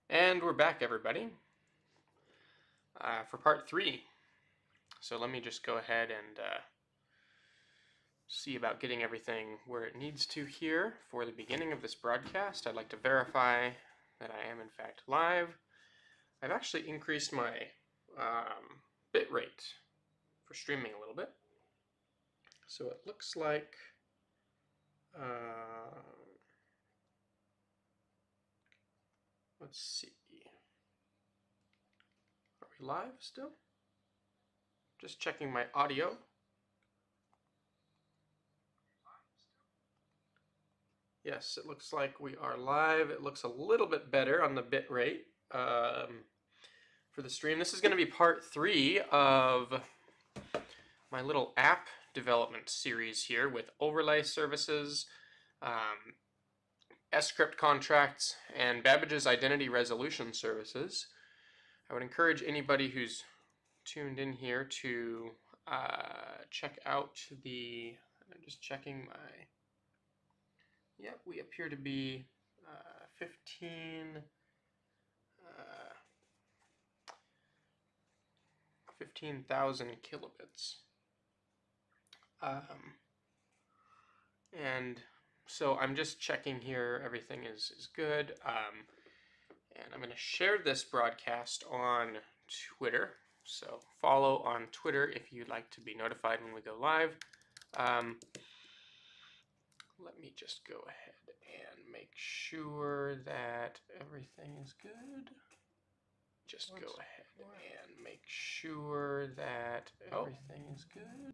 And we're back, everybody, for part 3. So let me just go ahead and see about getting everything where it needs to here for the beginning of this broadcast. I'd like to verify that I am in fact live. I've actually increased my bit rate for streaming a little bit. So it looks like let's see. Are we live still? Just checking my audio. Yes, it looks like we are live. It looks a little bit better on the bit rate for the stream. This is going to be part 3 of my little app development series here with overlay services, sCrypt contracts, and Babbage's identity resolution services. I would encourage anybody who's tuned in here to check out the, I'm just checking my, yep, we appear to be 15,000 kilobits. And so I'm just checking here, everything is good. And I'm going to share this broadcast on Twitter. So follow on Twitter if you'd like to be notified when we go live. Let me just go ahead and make sure that everything is good. Just go ahead and make sure that everything is good.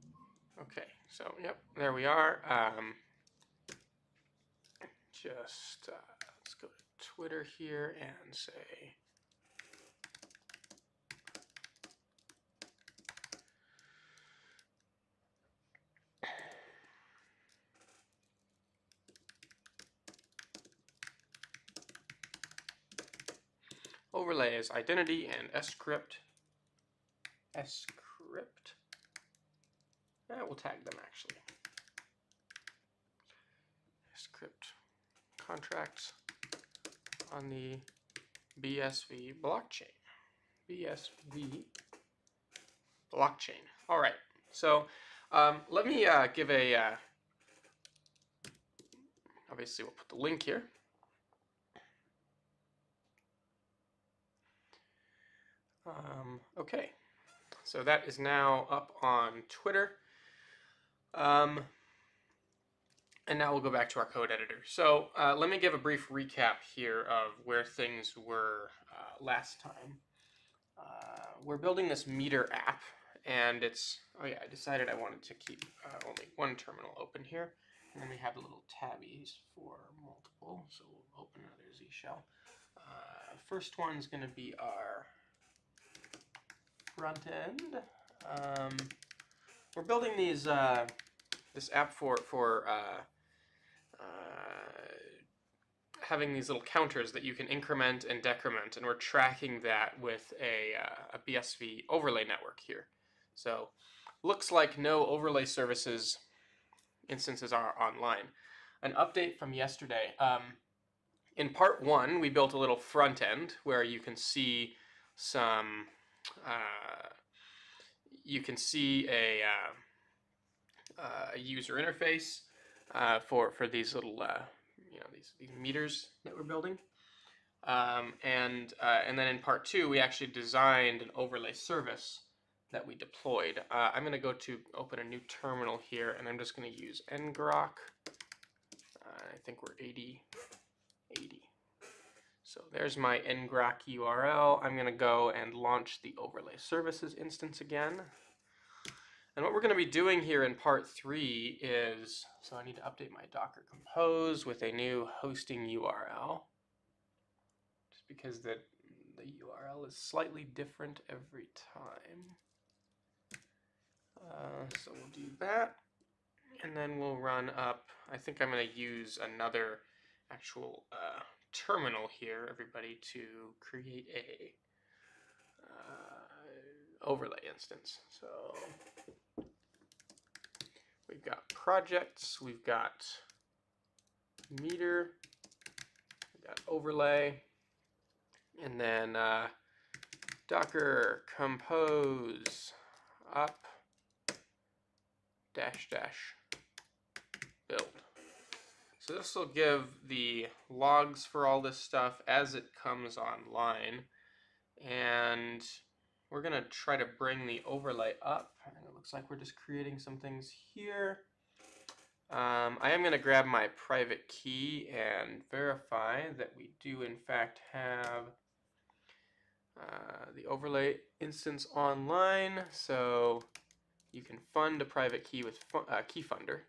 Okay, so yep, there we are. Let's go to Twitter here and say overlays identity and sCrypt. We'll tag them actually. sCrypt contracts on the BSV Blockchain. BSV Blockchain. All right. So let me give a. Obviously, we'll put the link here. Okay, so that is now up on Twitter. And now we'll go back to our code editor. So let me give a brief recap here of where things were last time. We're building this meter app, and it's, oh yeah, I decided I wanted to keep only one terminal open here. And then we have little tabbies for multiple, so we'll open another Z shell. First one's going to be our front end. We're building these this app for having these little counters that you can increment and decrement, and we're tracking that with a BSV overlay network here. So looks like no overlay services instances are online. An update from yesterday. In part 1, we built a little front end where you can see some a user interface for these little these meters that we're building, and then in part 2 we actually designed an overlay service that we deployed. I'm going to go to open a new terminal here, and I'm just going to use ngrok. I think we're 80. So there's my ngrok URL. I'm going to go and launch the overlay services instance again. And what we're going to be doing here in part 3 is, so I need to update my Docker Compose with a new hosting URL, just because the URL is slightly different every time. So we'll do that, and then we'll run up, I think I'm going to use another actual terminal here, everybody, to create a overlay instance. So we've got projects, we've got meter, we've got overlay, and then docker compose up dash dash build. So this will give the logs for all this stuff as it comes online, and we're gonna try to bring the overlay up, and it looks like we're just creating some things here. I am gonna grab my private key and verify that we do in fact have the overlay instance online, so you can fund a private key with Key Funder.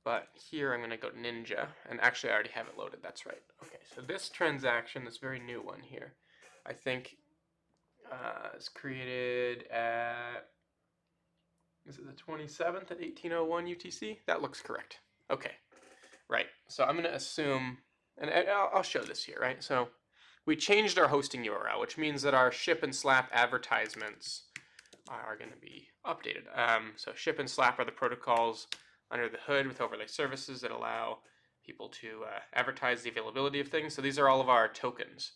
But here I'm going to go to Ninja, and actually I already have it loaded, that's right. Okay, so this transaction, this very new one here, I think is created at, is it the 27th at 1801 UTC? That looks correct. Okay, right, so I'm going to assume, and I'll show this here, right? So we changed our hosting URL, which means that our ship and slap advertisements are going to be updated. So ship and slap are the protocols under the hood with overlay services that allow people to advertise the availability of things. So these are all of our tokens,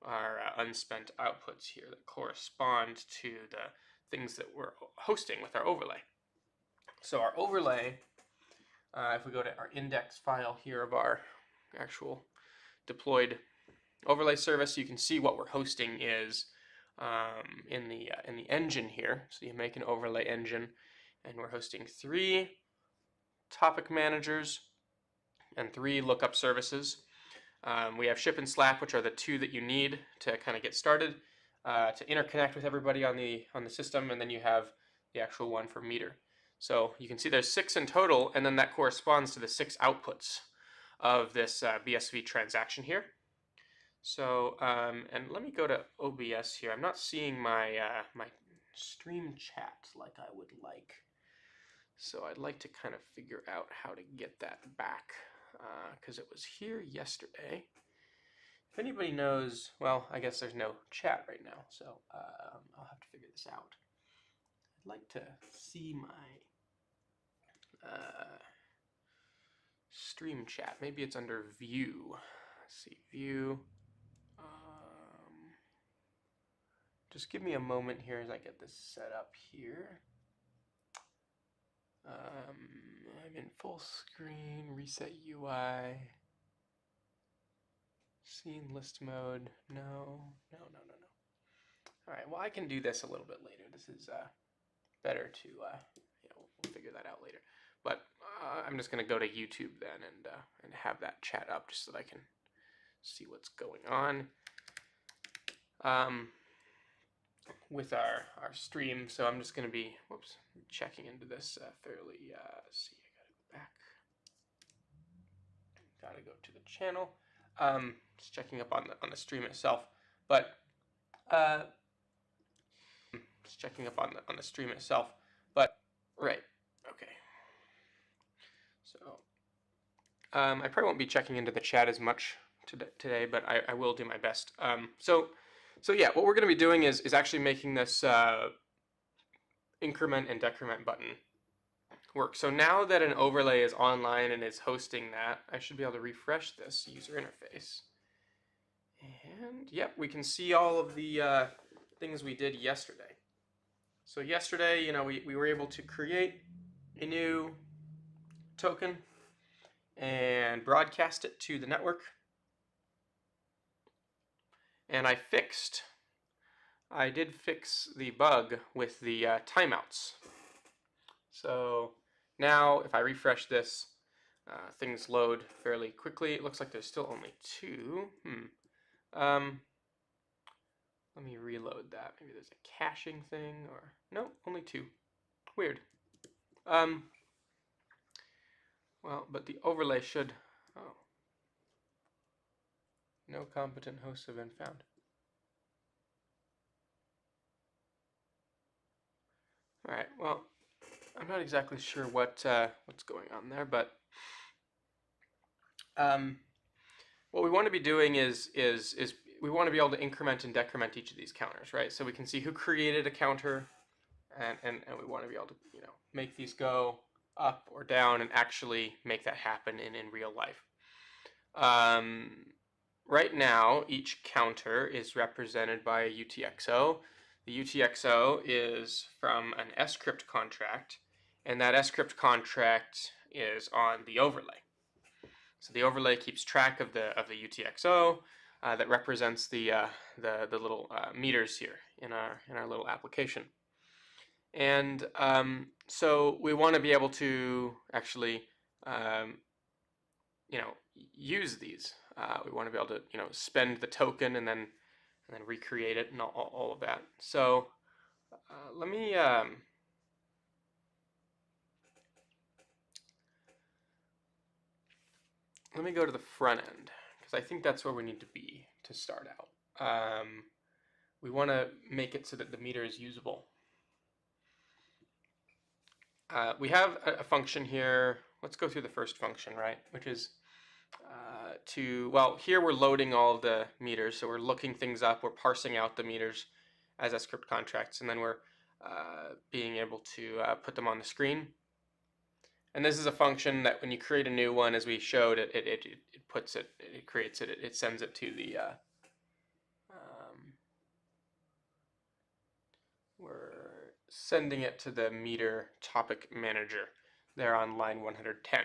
our unspent outputs here that correspond to the things that we're hosting with our overlay. So our overlay, if we go to our index file here of our actual deployed overlay service, you can see what we're hosting is in the engine here. So you make an overlay engine, and we're hosting 3 topic managers and 3 lookup services. We have ship and slap, which are the 2 that you need to kind of get started to interconnect with everybody on the system, and then you have the actual one for meter. So you can see there's 6 in total, and then that corresponds to the 6 outputs of this BSV transaction here. So, and let me go to OBS here. I'm not seeing my my stream chat like I would like. So I'd like to kind of figure out how to get that back, because it was here yesterday. If anybody knows, well, I guess there's no chat right now, so I'll have to figure this out. I'd like to see my stream chat. Maybe it's under view. Let's see, view. Just give me a moment here as I get this set up here. I'm in full screen, reset UI, scene list mode. No. All right, well, I can do this a little bit later. This is better to, we'll figure that out later. But I'm just gonna go to YouTube then and have that chat up just so that I can see what's going on with our stream. So I'm just gonna be, checking into this fairly, let's see, I gotta go to the channel. Just checking up on the stream itself, but just checking up on the stream itself, but right, okay. So I probably won't be checking into the chat as much today, but I will do my best. So yeah, what we're going to be doing is actually making this increment and decrement button work. So now that an overlay is online and is hosting that, I should be able to refresh this user interface. And yep, we can see all of the things we did yesterday. So yesterday, we were able to create a new token and broadcast it to the network. And I did fix the bug with the timeouts. So now if I refresh this, things load fairly quickly. It looks like there's still only 2. Let me reload that. Maybe there's a caching thing, or no, only 2. Weird. Well, but the overlay should, no competent hosts have been found. All right, well, I'm not exactly sure what's going on there, but what we want to be doing is we want to be able to increment and decrement each of these counters, right? So we can see who created a counter, and we want to be able to make these go up or down and actually make that happen in real life. right now, each counter is represented by a UTXO. The UTXO is from an sCrypt contract, and that sCrypt contract is on the overlay. So the overlay keeps track of the UTXO that represents the little meters here in our little application. And so we want to be able to actually use these. We want to be able to spend the token and then recreate it and all of that. So let me go to the front end, because I think that's where we need to be to start out. We want to make it so that the meter is usable. We have a function here. Let's go through the first function, right? Which is here we're loading all of the meters. So we're looking things up. We're parsing out the meters as sCrypt contracts, and then we're being able to put them on the screen. And this is a function that when you create a new one, as we showed, it puts it, it creates it, it sends it to the we're sending it to the meter topic manager there on line 110.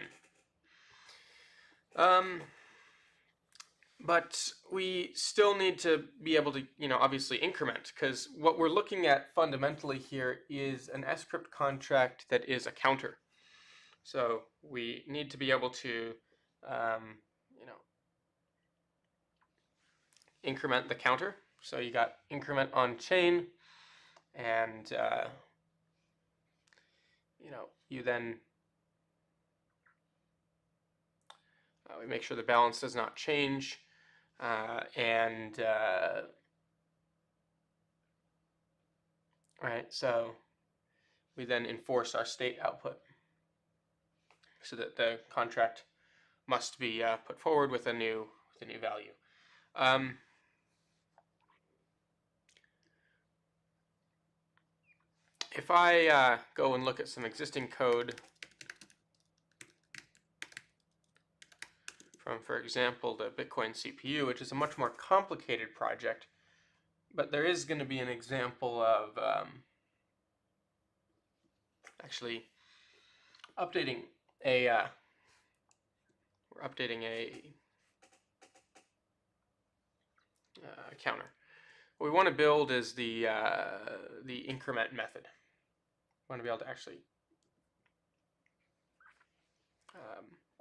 But we still need to be able to, obviously increment, because what we're looking at fundamentally here is an sCrypt contract that is a counter. So we need to be able to, increment the counter. So you got increment on chain, and you then we make sure the balance does not change, right. So we then enforce our state output, so that the contract must be put forward with a new value. If I go and look at some existing code from, for example, the Bitcoin CPU, which is a much more complicated project, but there is going to be an example of actually updating a counter. What we want to build is the increment method. We want to be able to actually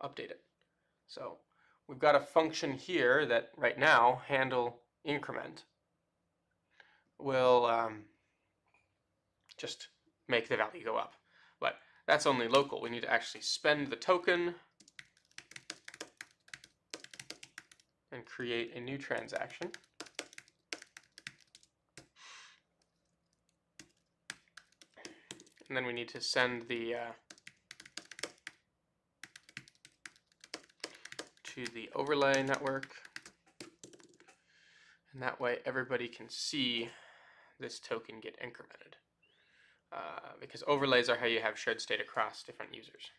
update it. So we've got a function here that right now, handle increment, will just make the value go up. But that's only local. We need to actually spend the token and create a new transaction. And then we need to send the to the overlay network, and that way everybody can see this token get incremented, because overlays are how you have shared state across different users.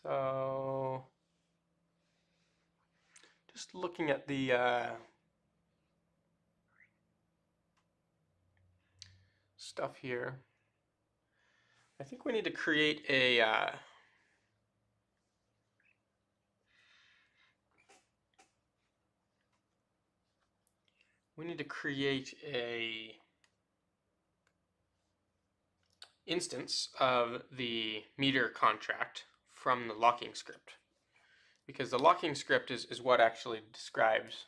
So just looking at the stuff here, I think we need to create a instance of the meter contract from the locking script, because the locking script is what actually describes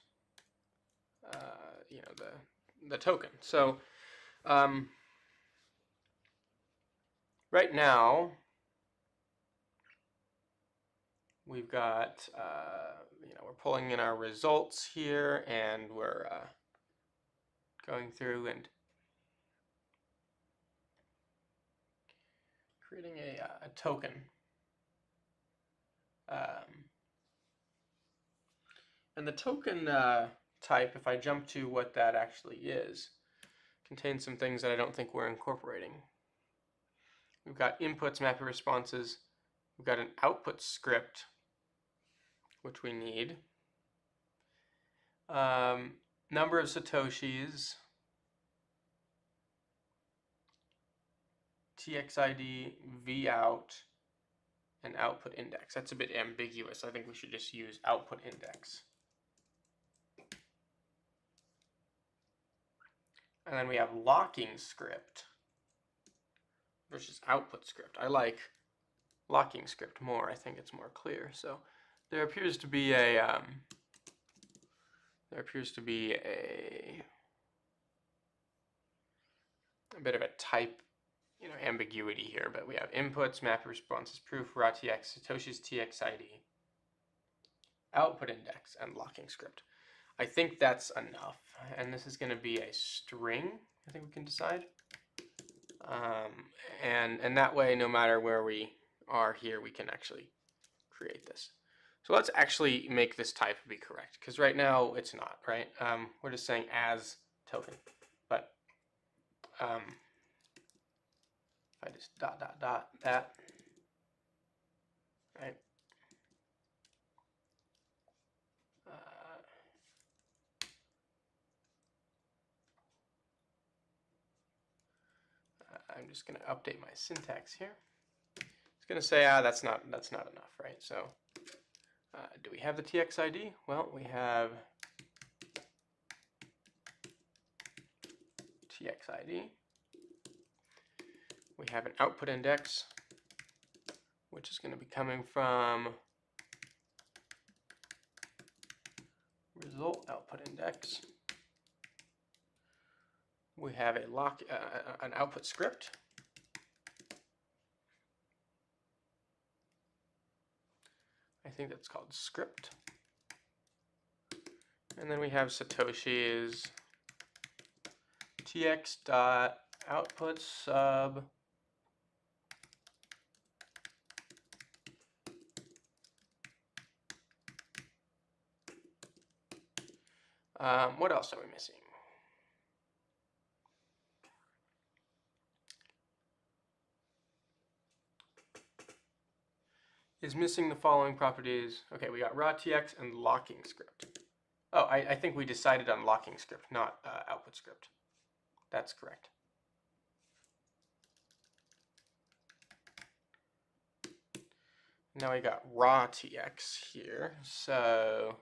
the token. So right now we've got we're pulling in our results here, and we're going through and creating a token. And the token type, if I jump to what that actually is, contains some things that I don't think we're incorporating. We've got inputs, mapping responses. We've got an output script, which we need. Number of Satoshis, TXID, vout, and output index. That's a bit ambiguous. I think we should just use output index. And then we have locking script versus output script. I like locking script more. I think it's more clear. So there appears to be a bit of a type, ambiguity here, but we have inputs, map responses, proof, raw TX, Satoshi's TXID, output index, and locking script. I think that's enough, and this is going to be a string. I think we can decide, and that way, no matter where we are here, we can actually create this. So let's actually make this type be correct, because right now it's not, right? We're just saying as token, but if I just dot that, right? I'm just going to update my syntax here. It's going to say, that's not enough, right? So do we have the TXID? Well, we have TXID. We have an output index, which is going to be coming from result output index. We have a an output script. I think that's called script. And then we have Satoshi's tx dot output sub what else are we missing? Is missing the following properties. Okay, we got raw TX and locking script. Oh, I think we decided on locking script, not output script. That's correct. Now we got raw TX here, so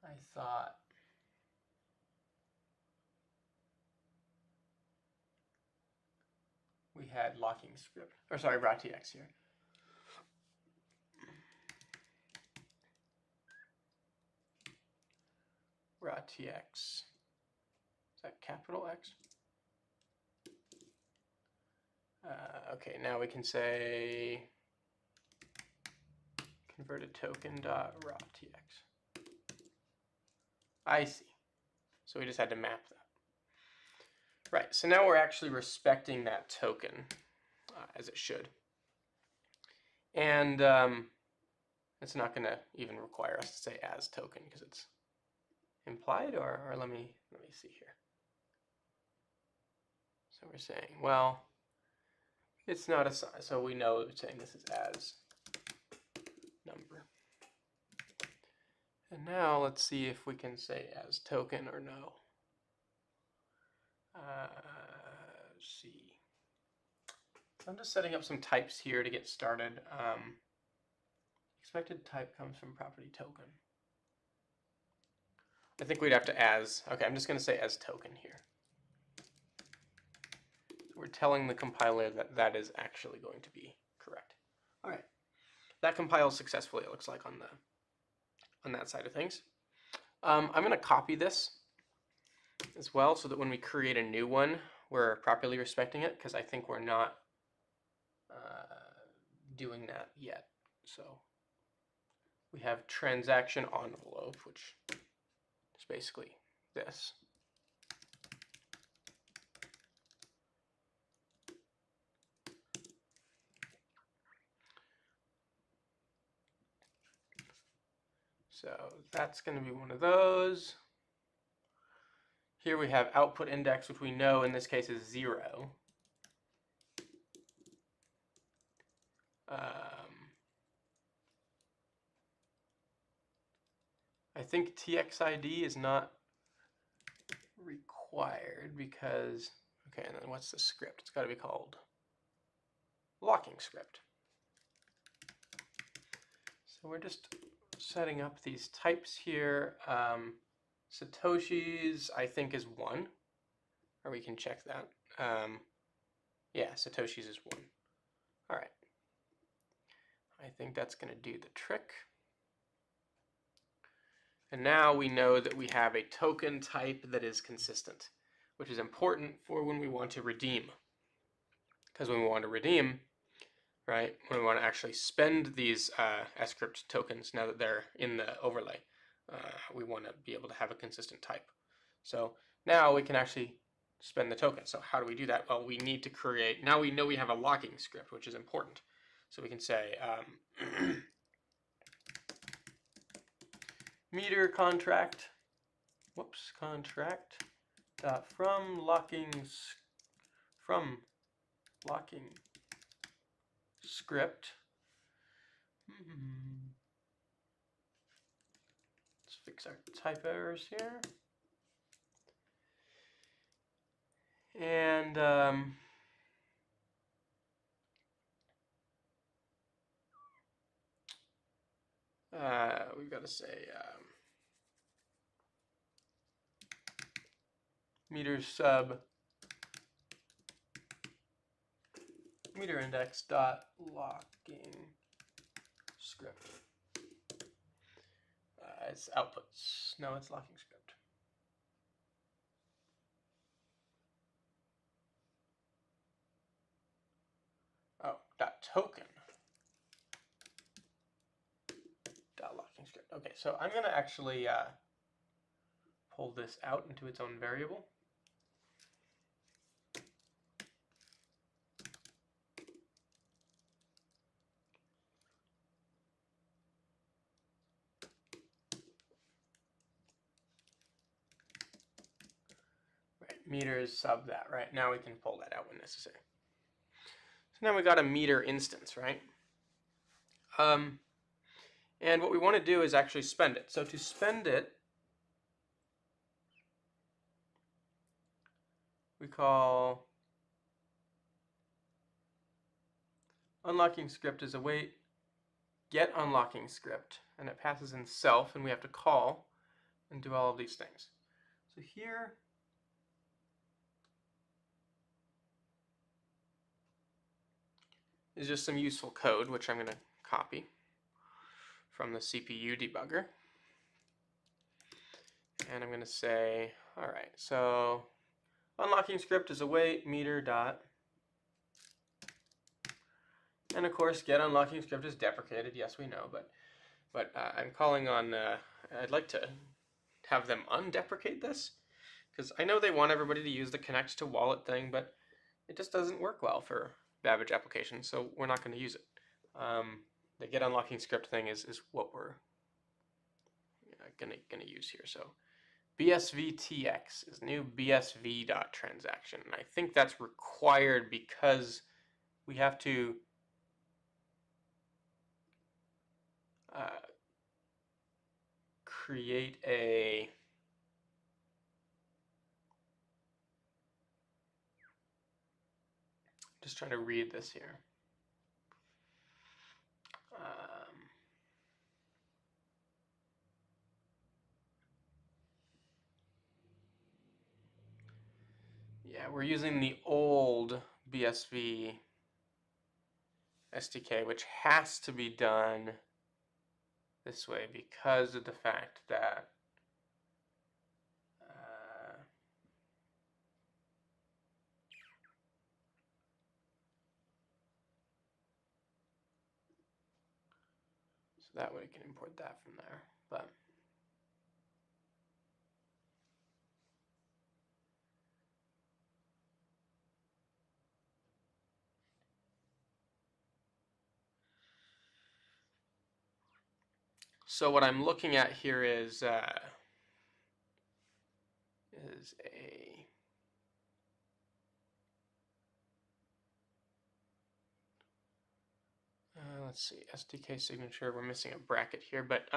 I thought we had locking script, or sorry, raw TX here. Raw TX, is that capital X? Okay, now we can say converted token dot raw TX. I see. So we just had to map that. Right, so now we're actually respecting that token as it should. And it's not going to even require us to say as token because it's implied, or let me see here. So we're saying, well, it's not a size, so we know we're saying this is as number. And now let's see if we can say as token or no. Let's see. So I'm just setting up some types here to get started. Expected type comes from property token. I think we'd have to as. Okay, I'm just going to say as token here. We're telling the compiler that that is actually going to be correct. All right, that compiles successfully. It looks like on that side of things. I'm going to copy this as well, so that when we create a new one, we're properly respecting it, because I think we're not doing that yet. So we have transaction envelope, which is basically this. So that's going to be one of those. Here we have output index, which we know in this case is 0. think TXID is not required because, okay, and then what's the script? It's got to be called locking script. So we're just setting up these types here. Satoshi's, I think, is 1, or we can check that. Yeah, Satoshi's is 1. All right. I think that's going to do the trick. And now we know that we have a token type that is consistent, which is important for when we want to redeem. Because when we want to redeem, right, when we want to actually spend these sCrypt tokens, now that they're in the overlay, we want to be able to have a consistent type. So now we can actually spend the token. So how do we do that? Well, we need to create, now we know we have a locking script, which is important. So we can say meter contract, contract from locking script. Let's fix our type errors here. And we've got to say meter sub meter index dot locking script. It's outputs. No, it's locking script. Oh, dot token dot locking script. Okay, so I'm going to actually pull this out into its own variable. Meters sub that, right? Now we can pull that out when necessary. So now we got a meter instance, right? And what we want to do is actually spend it. So to spend it, we call unlocking script is await get unlocking script, and it passes in self, and we have to call and do all of these things. So here is just some useful code, which I'm going to copy from the CPU debugger. And I'm going to say, all right, so unlocking script is await meter dot. And of course, get unlocking script is deprecated. Yes, we know, but I'm calling on, I'd like to have them undeprecate this, because I know they want everybody to use the connect to wallet thing, but it just doesn't work well for Babbage applications, so we're not going to use it. The get unlocking script thing is what we're gonna use here. So BSV TX is new BSV.transaction, and I think that's required because we have to create a just trying to read this here. Yeah, we're using the old BSV SDK, which has to be done this way because of the fact that so that way we can import that from there. But so what I'm looking at here is a let's see, SDK signature. We're missing a bracket here, but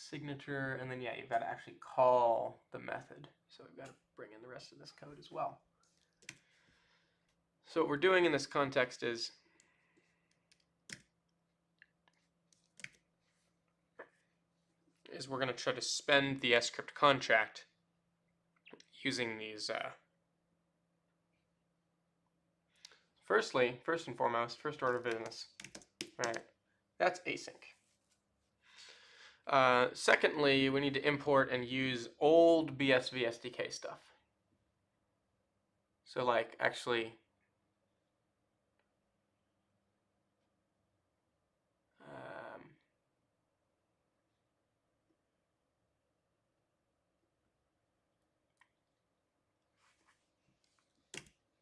signature, and then yeah, you've got to actually call the method. So we've got to bring in the rest of this code as well. So what we're doing in this context is we're going to try to spend the sCrypt contract using these. First and foremost, first order of business, right? That's async. Secondly, we need to import and use old BSV SDK stuff. So like actually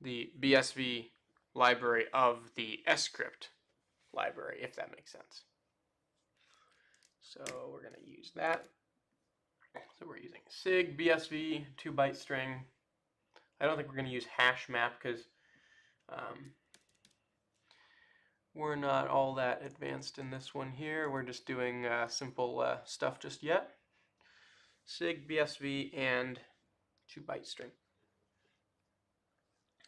the BSV library of the sCrypt library, if that makes sense. So we're going to use that. So we're using sig BSV 2-byte string. I don't think we're going to use hash map because we're not all that advanced in this one here. We're just doing simple stuff just yet. Sig BSV and 2-byte string.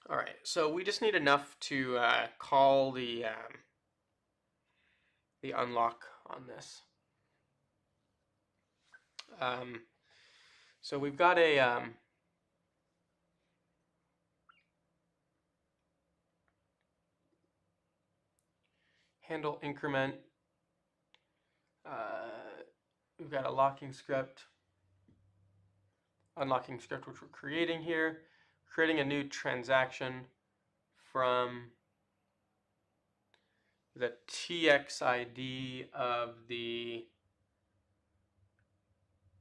All right, so we just need enough to call the unlock on this. So we've got a handle increment. We've got a locking script, unlocking script, which we're creating here. Creating a new transaction from the TXID of the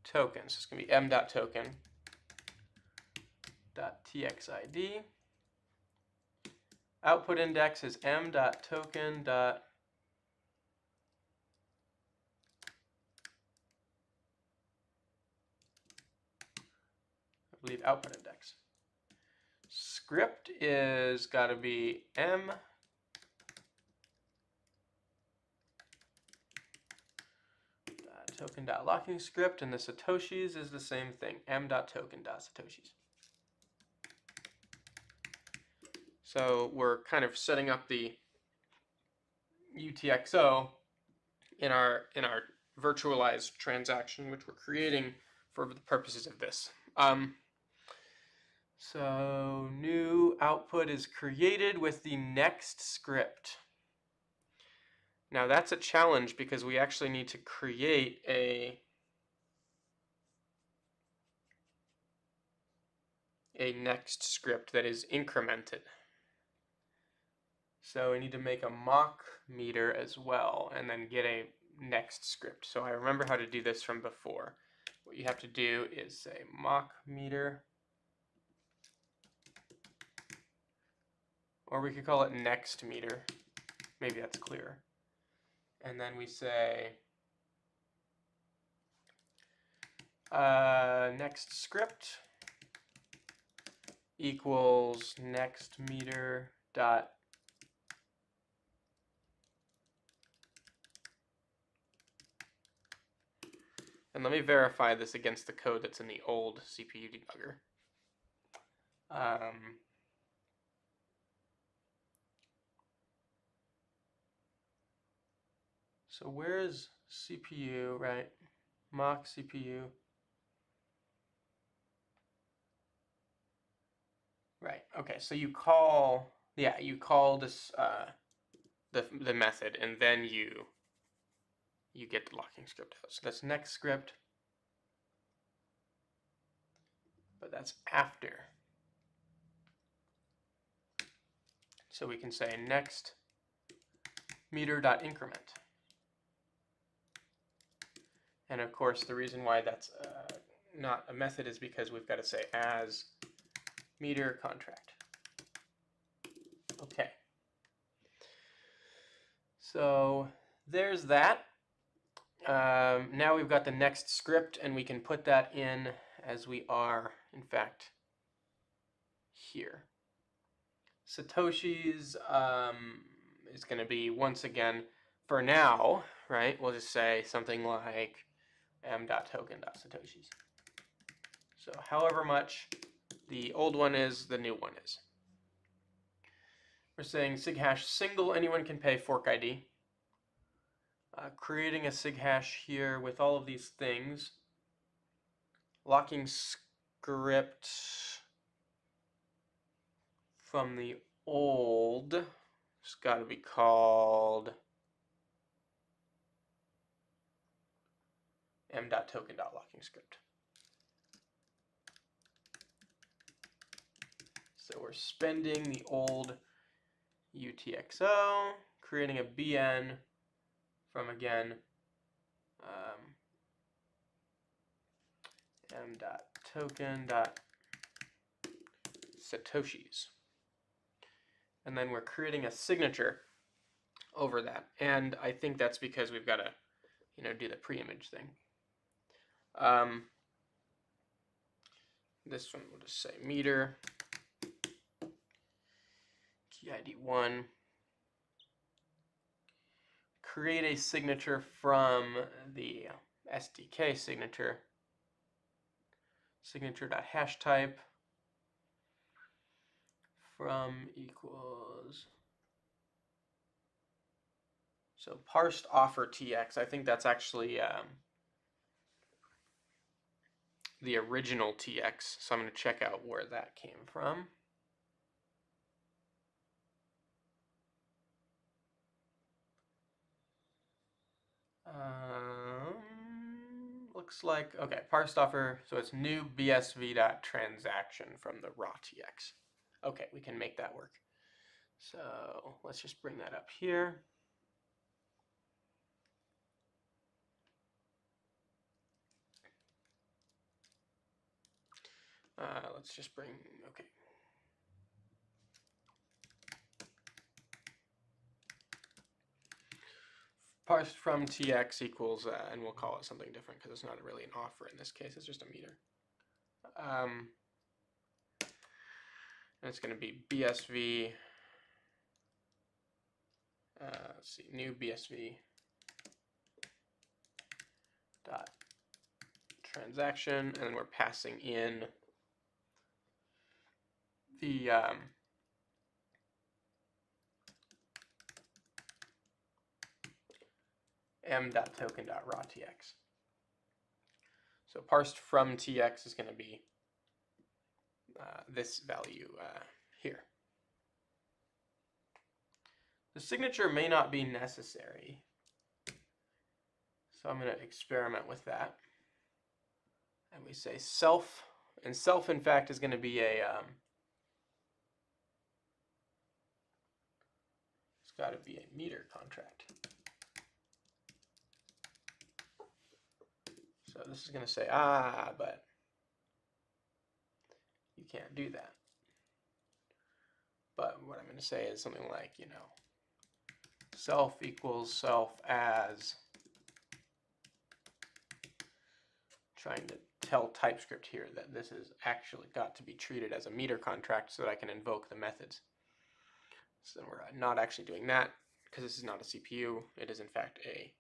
token. So it's going to be m.token.txid. Output index is m.token. I believe output index. Script is got to be m token.locking script, and the satoshis is the same thing, m.token.satoshis. So we're kind of setting up the UTXO in our virtualized transaction, which we're creating for the purposes of this. So new output is created with the next script. Now that's a challenge because we actually need to create a next script that is incremented. So we need to make a mock meter as well and then get a next script. So I remember how to do this from before. What you have to do is say mock meter, or we could call it next meter. Maybe that's clearer. And then we say next script equals next meter dot and let me verify this against the code that's in the old CPU debugger. So where is CPU, right? Mock CPU. Right, okay, so you call, yeah, you call this, the method, and then you get the locking script out. So that's next script, but that's after. So we can say next meter.increment. And of course, the reason why that's not a method is because we've got to say as meter contract. Okay. So there's that. Now we've got the next script, and we can put that in as we are, in fact, here. Satoshi's is going to be, once again, for now, right, we'll just say something like m.token.satoshis. So however much the old one is, the new one is. We're saying sig hash single, anyone can pay fork ID. Creating a sig hash here with all of these things. Locking script from the old. It's got to be called m.token.locking_script. So we're spending the old UTXO, creating a BN from, again, m.token.satoshis. And then we're creating a signature over that. And I think that's because we've got to, do the pre-image thing. This one will just say meter, key ID 1. Create a signature from the SDK signature. Signature.hashType from equals. So parsed offer TX. I think that's actually the original TX. So I'm going to check out where that came from. Looks like, okay, parsed offer, so it's new BSV.transaction from the raw TX. Okay, we can make that work. So let's just bring that up here. Let's just bring, okay. Parsed from TX equals, and we'll call it something different because it's not really an offer in this case, it's just a meter. And it's going to be BSV, let's see, new BSV dot transaction, and then we're passing in the m.token.rawtx. So parsed from TX is going to be this value here. The signature may not be necessary, so I'm going to experiment with that. And we say self, and self in fact is going to be a it's got to be a meter contract. So this is going to say, but you can't do that. But what I'm going to say is something like, self equals self as, trying to tell TypeScript here that this has actually got to be treated as a meter contract so that I can invoke the methods. So we're not actually doing that because this is not a CPU. It is in fact a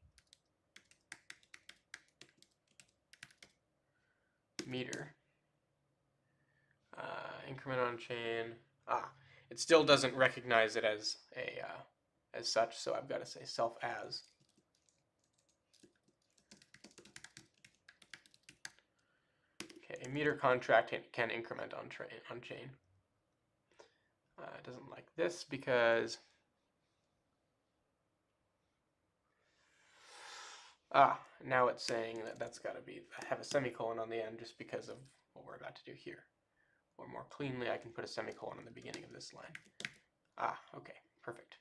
meter. Increment on chain. It still doesn't recognize it as a as such, so I've got to say self as. Okay, a meter contract can increment on chain. It doesn't like this because now it's saying that that's got to have a semicolon on the end just because of what we're about to do here. Or more cleanly, I can put a semicolon in the beginning of this line. Okay, perfect.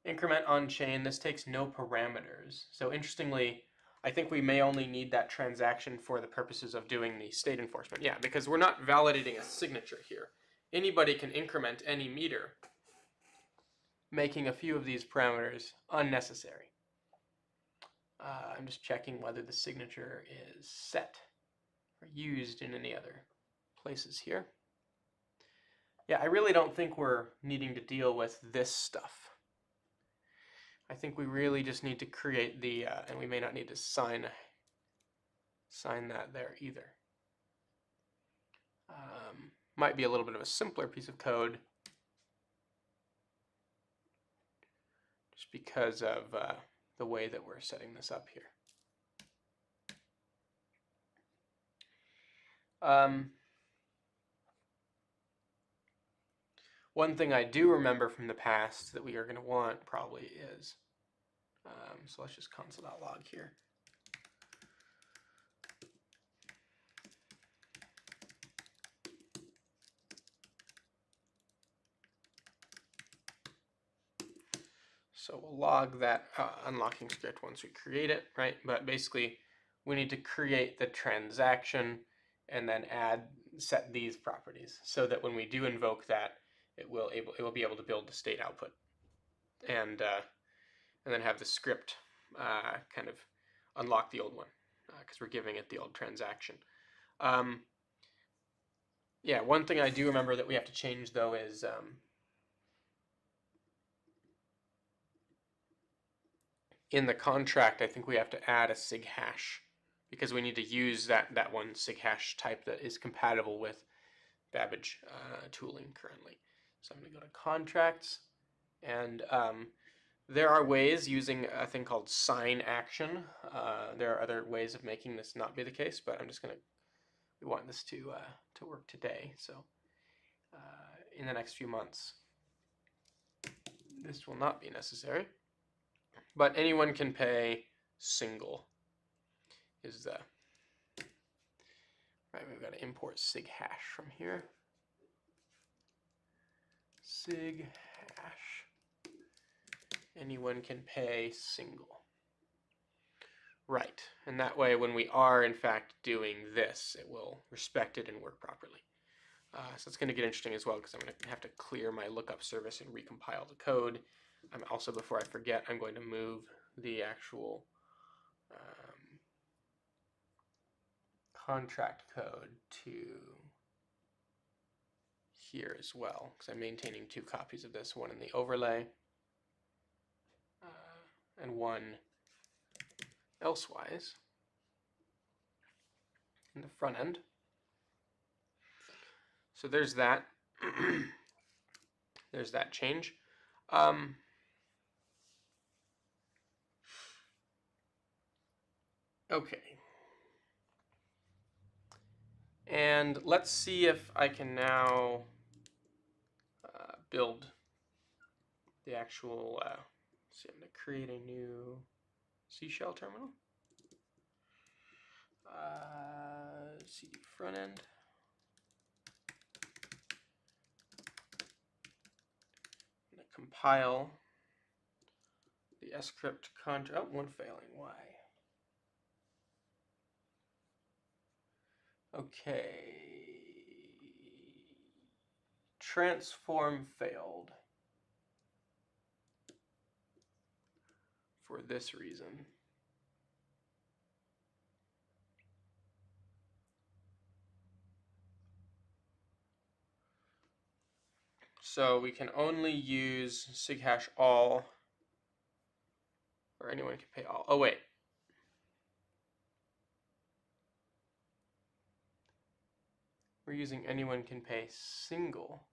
Increment on chain, this takes no parameters. So interestingly, I think we may only need that transaction for the purposes of doing the state enforcement. Yeah, because we're not validating a signature here. Anybody can increment any meter, making a few of these parameters unnecessary. I'm just checking whether the signature is set or used in any other places here. Yeah, I really don't think we're needing to deal with this stuff. I think we really just need to create the, and we may not need to sign assign that there either. Might be a little bit of a simpler piece of code just because of the way that we're setting this up here. One thing I do remember from the past that we are going to want probably is, so let's just console.log here. So we'll log that unlocking script once we create it, right? But basically, we need to create the transaction and then set these properties so that when we do invoke that, it will be able to build the state output, and then have the script kind of unlock the old one because we're giving it the old transaction. Yeah, one thing I do remember that we have to change though is in the contract, I think we have to add a sig hash because we need to use that one sig hash type that is compatible with Babbage tooling currently. So I'm going to go to contracts, and there are ways using a thing called sign action. There are other ways of making this not be the case, but we want this to work today. So in the next few months, this will not be necessary. But anyone can pay single is the, right, we've got to import sig hash from here. Sig hash. Anyone can pay single. Right, and that way when we are in fact doing this, it will respect it and work properly. So it's going to get interesting as well because I'm going to have to clear my lookup service and recompile the code. Also, before I forget, I'm going to move the actual contract code to here as well because I'm maintaining 2 copies of this, one in the overlay and one elsewise in the front end. So there's that. There's that change. Okay. And let's see if I can now build the actual, see, I'm going to create a new C shell terminal. CD front end. I'm going to compile the sCrypt contract. Oh, one failing. Why? Okay. Transform failed for this reason. So we can only use sig hash all, or anyone can pay all. Oh wait. We're using anyone can pay single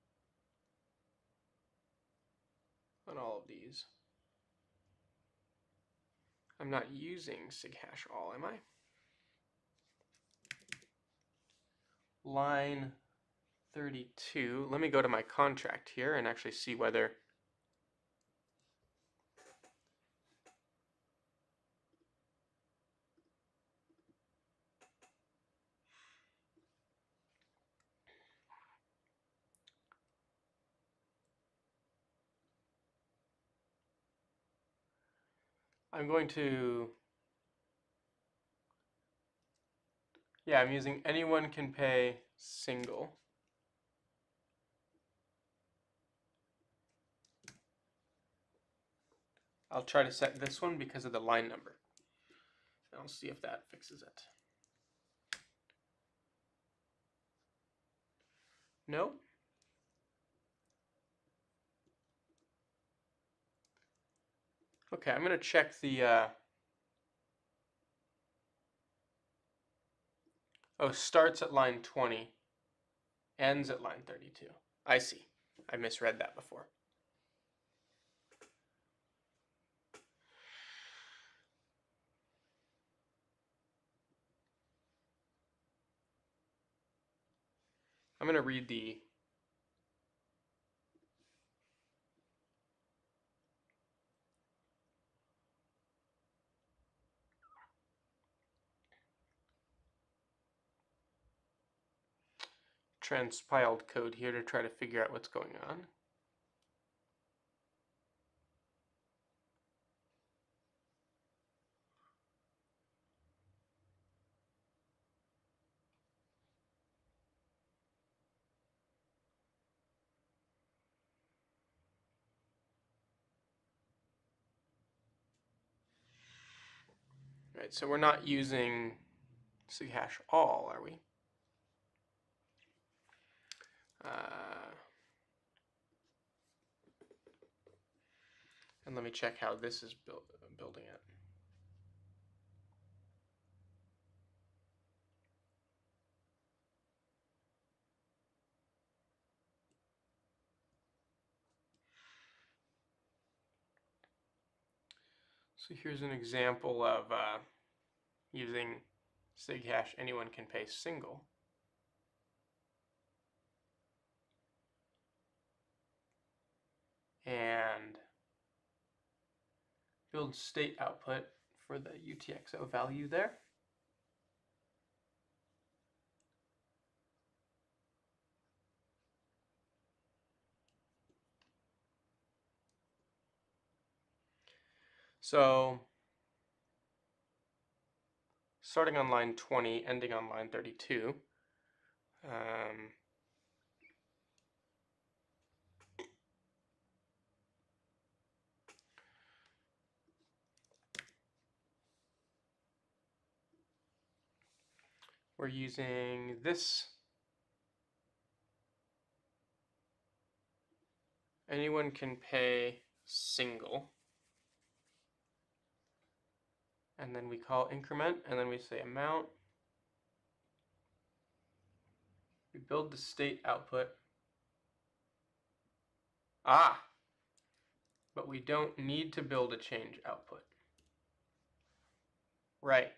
on all of these. I'm not using sig hash all, am I? Line 32. Let me go to my contract here and actually see whether I'm going to, yeah, I'm using anyone can pay single. I'll try to set this one because of the line number. I'll see if that fixes it. No? Okay, I'm going to check the Oh, starts at line 20, ends at line 32. I see. I misread that before. I'm going to read the transpiled code here to try to figure out what's going on. Right, so we're not using shash all, are we? And let me check how this is building it. So here's an example of using sghash anyone can pay single. And build state output for the UTXO value there. So starting on line 20, ending on line 32, we're using this. Anyone can pay single. And then we call increment, and then we say amount. We build the state output. But we don't need to build a change output. Right.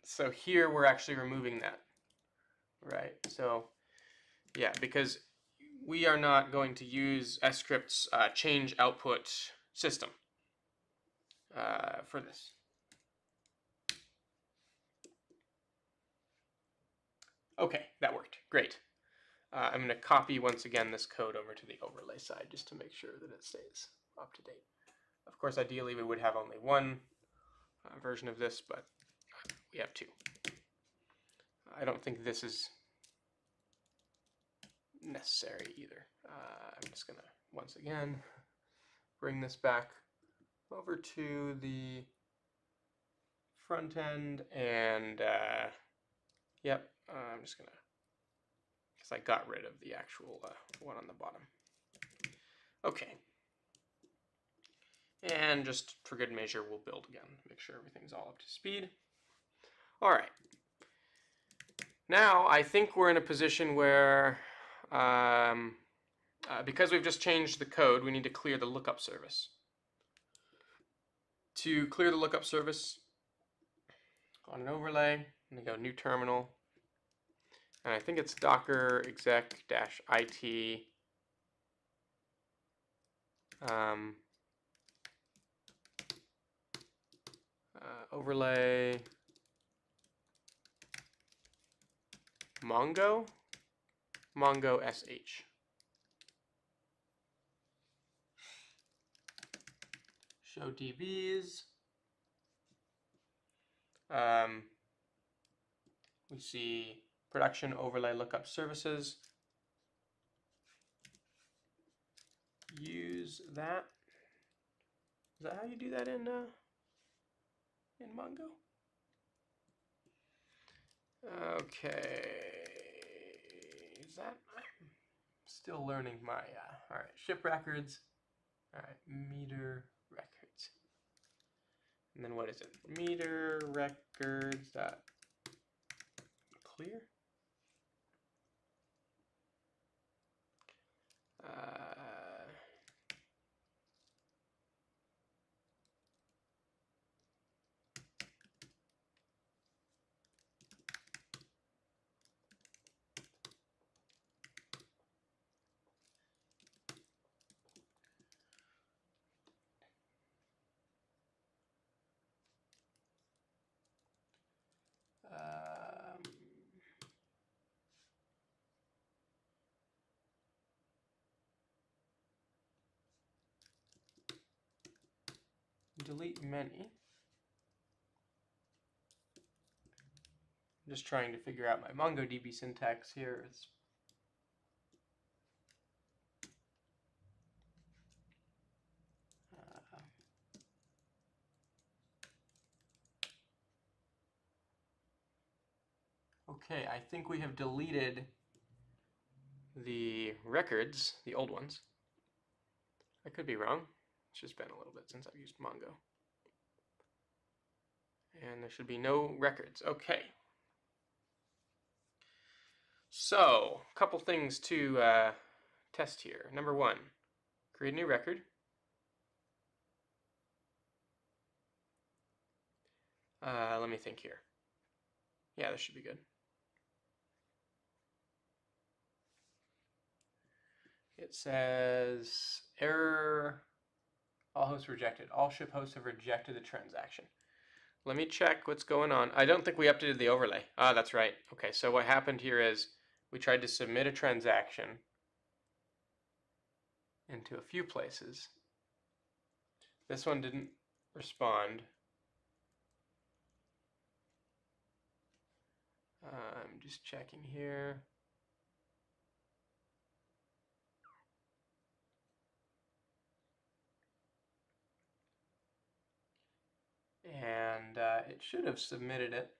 So here we're actually removing that. Right. So yeah, because we are not going to use sCrypt's change output system for this. Okay, that worked. Great. I'm going to copy once again this code over to the overlay side just to make sure that it stays up to date. Of course, ideally we would have only one version of this, but we have two. I don't think this is necessary either. I'm just going to once again bring this back over to the front end, and yep, I'm just going to, because I got rid of the actual one on the bottom. Okay. And just for good measure, we'll build again, make sure everything's all up to speed. All right. Now, I think we're in a position where, because we've just changed the code, we need to clear the lookup service. To clear the lookup service, on an overlay, I'm going to go new terminal, and I think it's docker exec-it overlay Mongo sh. Show DBs. We see production overlay lookup services. Use that. Is that how you do that in Mongo? Okay. Is that? I'm still learning my. All right. Ship records. All right. Meter records. And then what is it? Meter records dot clear. Delete many. I'm just trying to figure out my MongoDB syntax here. It's okay, I think we have deleted the records, the old ones. I could be wrong. It's just been a little bit since I've used Mongo. And there should be no records. Okay. So, a couple things to test here. Number one, create a new record. Let me think here. Yeah, this should be good. It says error, all hosts rejected. All ship hosts have rejected the transaction. Let me check what's going on. I don't think we updated the overlay. Ah, that's right. Okay, so what happened here is we tried to submit a transaction into a few places. This one didn't respond. I'm just checking here. And it should have submitted it.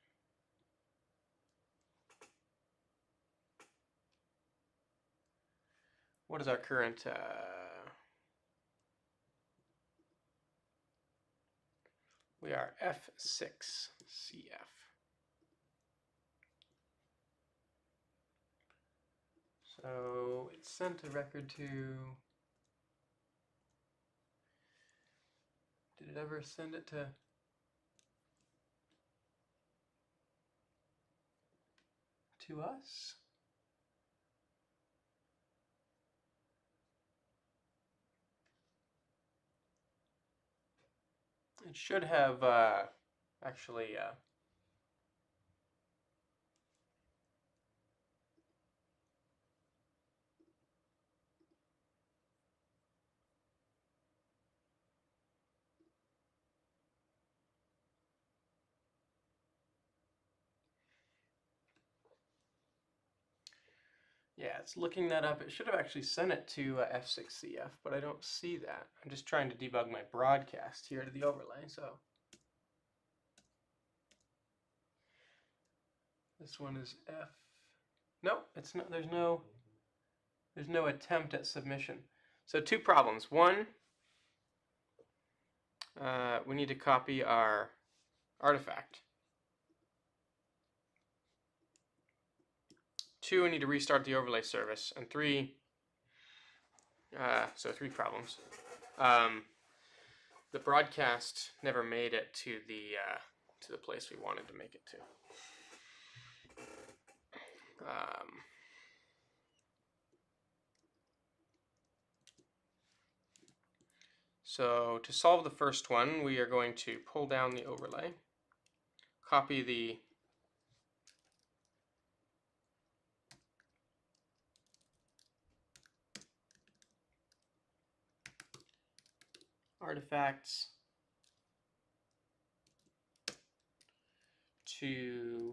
What is our current? We are F6CF. So it sent a record to. Did it ever send it to? To us? It should have actually. Yeah, it's looking that up. It should have actually sent it to F6CF, but I don't see that. I'm just trying to debug my broadcast here to the overlay. So this one is F. No, it's not. There's no attempt at submission. So two problems. One, we need to copy our artifact. Two, we need to restart the overlay service. And three, so three problems. The broadcast never made it to the place we wanted to make it to. So to solve the first one, we are going to pull down the overlay, copy the artifacts to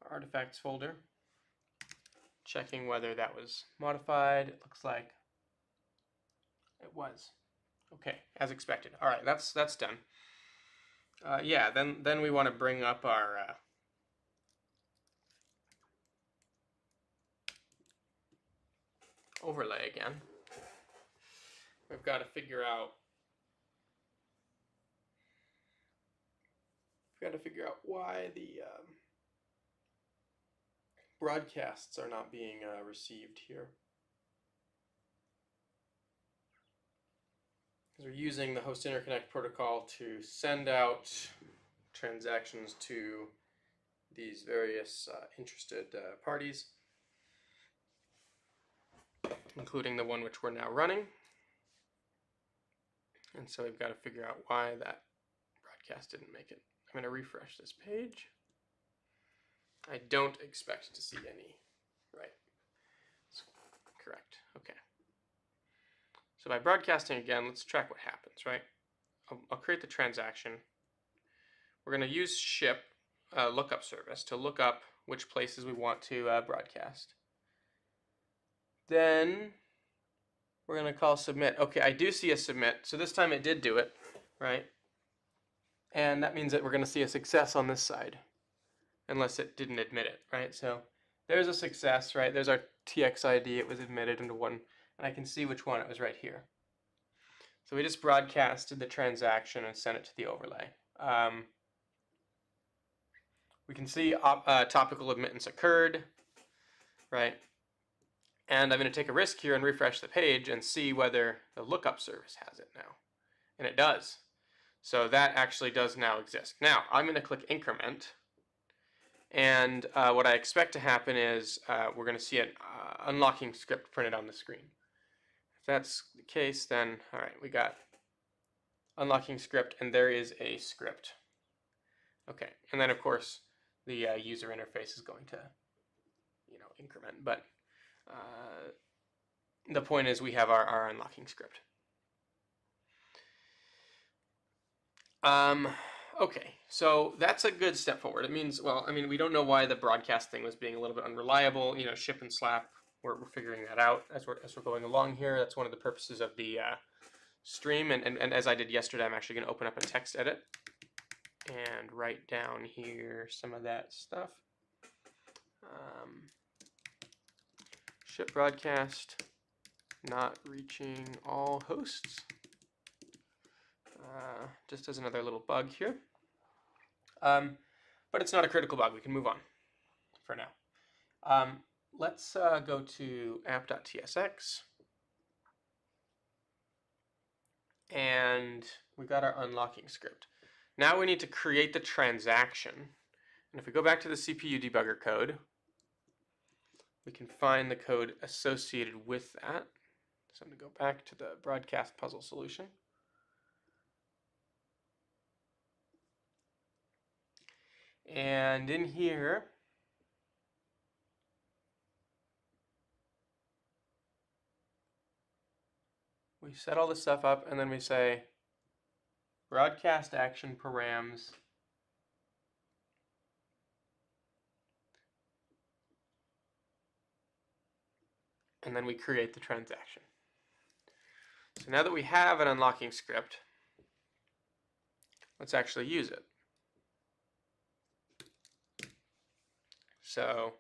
our artifacts folder, checking whether that was modified. It looks like it was. Okay, as expected. All right, that's done. Yeah, then we want to bring up our overlay again. We've got to figure out We've got to figure out why the broadcasts are not being received here. Because we're using the host interconnect protocol to send out transactions to these various interested parties, including the one which we're now running. And so we've got to figure out why that broadcast didn't make it. I'm going to refresh this page. I don't expect to see any. Right. That's correct. Okay. So by broadcasting again, let's track what happens, right? I'll create the transaction. We're going to use ship lookup service to look up which places we want to broadcast. Then we're going to call submit. Okay, I do see a submit. So this time it did do it, right? And that means that we're going to see a success on this side, unless it didn't admit it, right? So there's a success, right? There's our TXID. It was admitted into one, and I can see which one. It was right here. So we just broadcasted the transaction and sent it to the overlay. We can see topical admittance occurred, right? And I'm going to take a risk here and refresh the page and see whether the lookup service has it now. And it does. So that actually does now exist. Now, I'm going to click increment. And what I expect to happen is we're going to see an unlocking script printed on the screen. If that's the case, then, all right, we got unlocking script, and there is a script. Okay, and then, of course, the user interface is going to, increment. But the point is we have our unlocking script. Okay, so that's a good step forward. It means, well, I mean, we don't know why the broadcast thing was being a little bit unreliable. Ship and slap, we're figuring that out as we're going along here. That's one of the purposes of the stream. And as I did yesterday, I'm actually going to open up a text edit and write down here some of that stuff. Ship broadcast not reaching all hosts. Just as another little bug here. But it's not a critical bug. We can move on for now. Let's go to app.tsx. And we got our unlocking script. Now we need to create the transaction. And if we go back to the CPU debugger code, we can find the code associated with that. So I'm going to go back to the broadcast puzzle solution. And in here, we set all this stuff up, and then we say broadcast action params and then we create the transaction. So now that we have an unlocking script, let's actually use it. So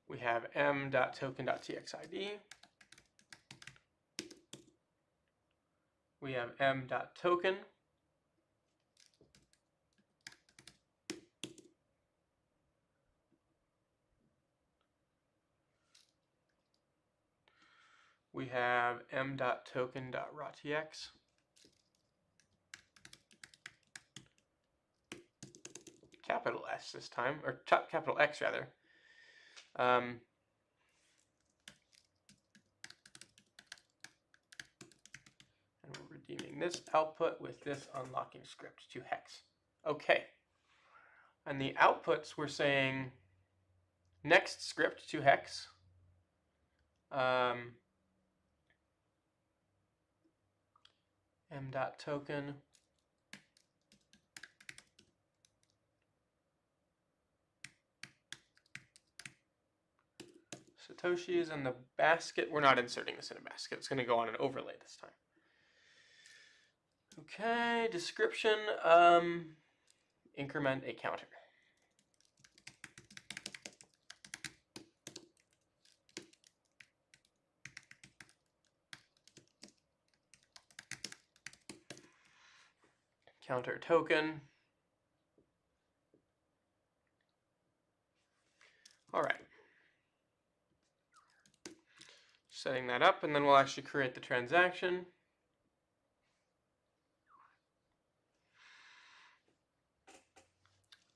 we have m.token.txid. We have m.token. We have m.token.rawtx. Capital S this time, or capital X rather. And we're redeeming this output with this unlocking script to hex. Okay. And the outputs we're saying next script to hex. M.token. Satoshi's in the basket. We're not inserting this in a basket. It's going to go on an overlay this time. Okay, description, increment a counter. counter token. All right. Setting that up, and then we'll actually create the transaction.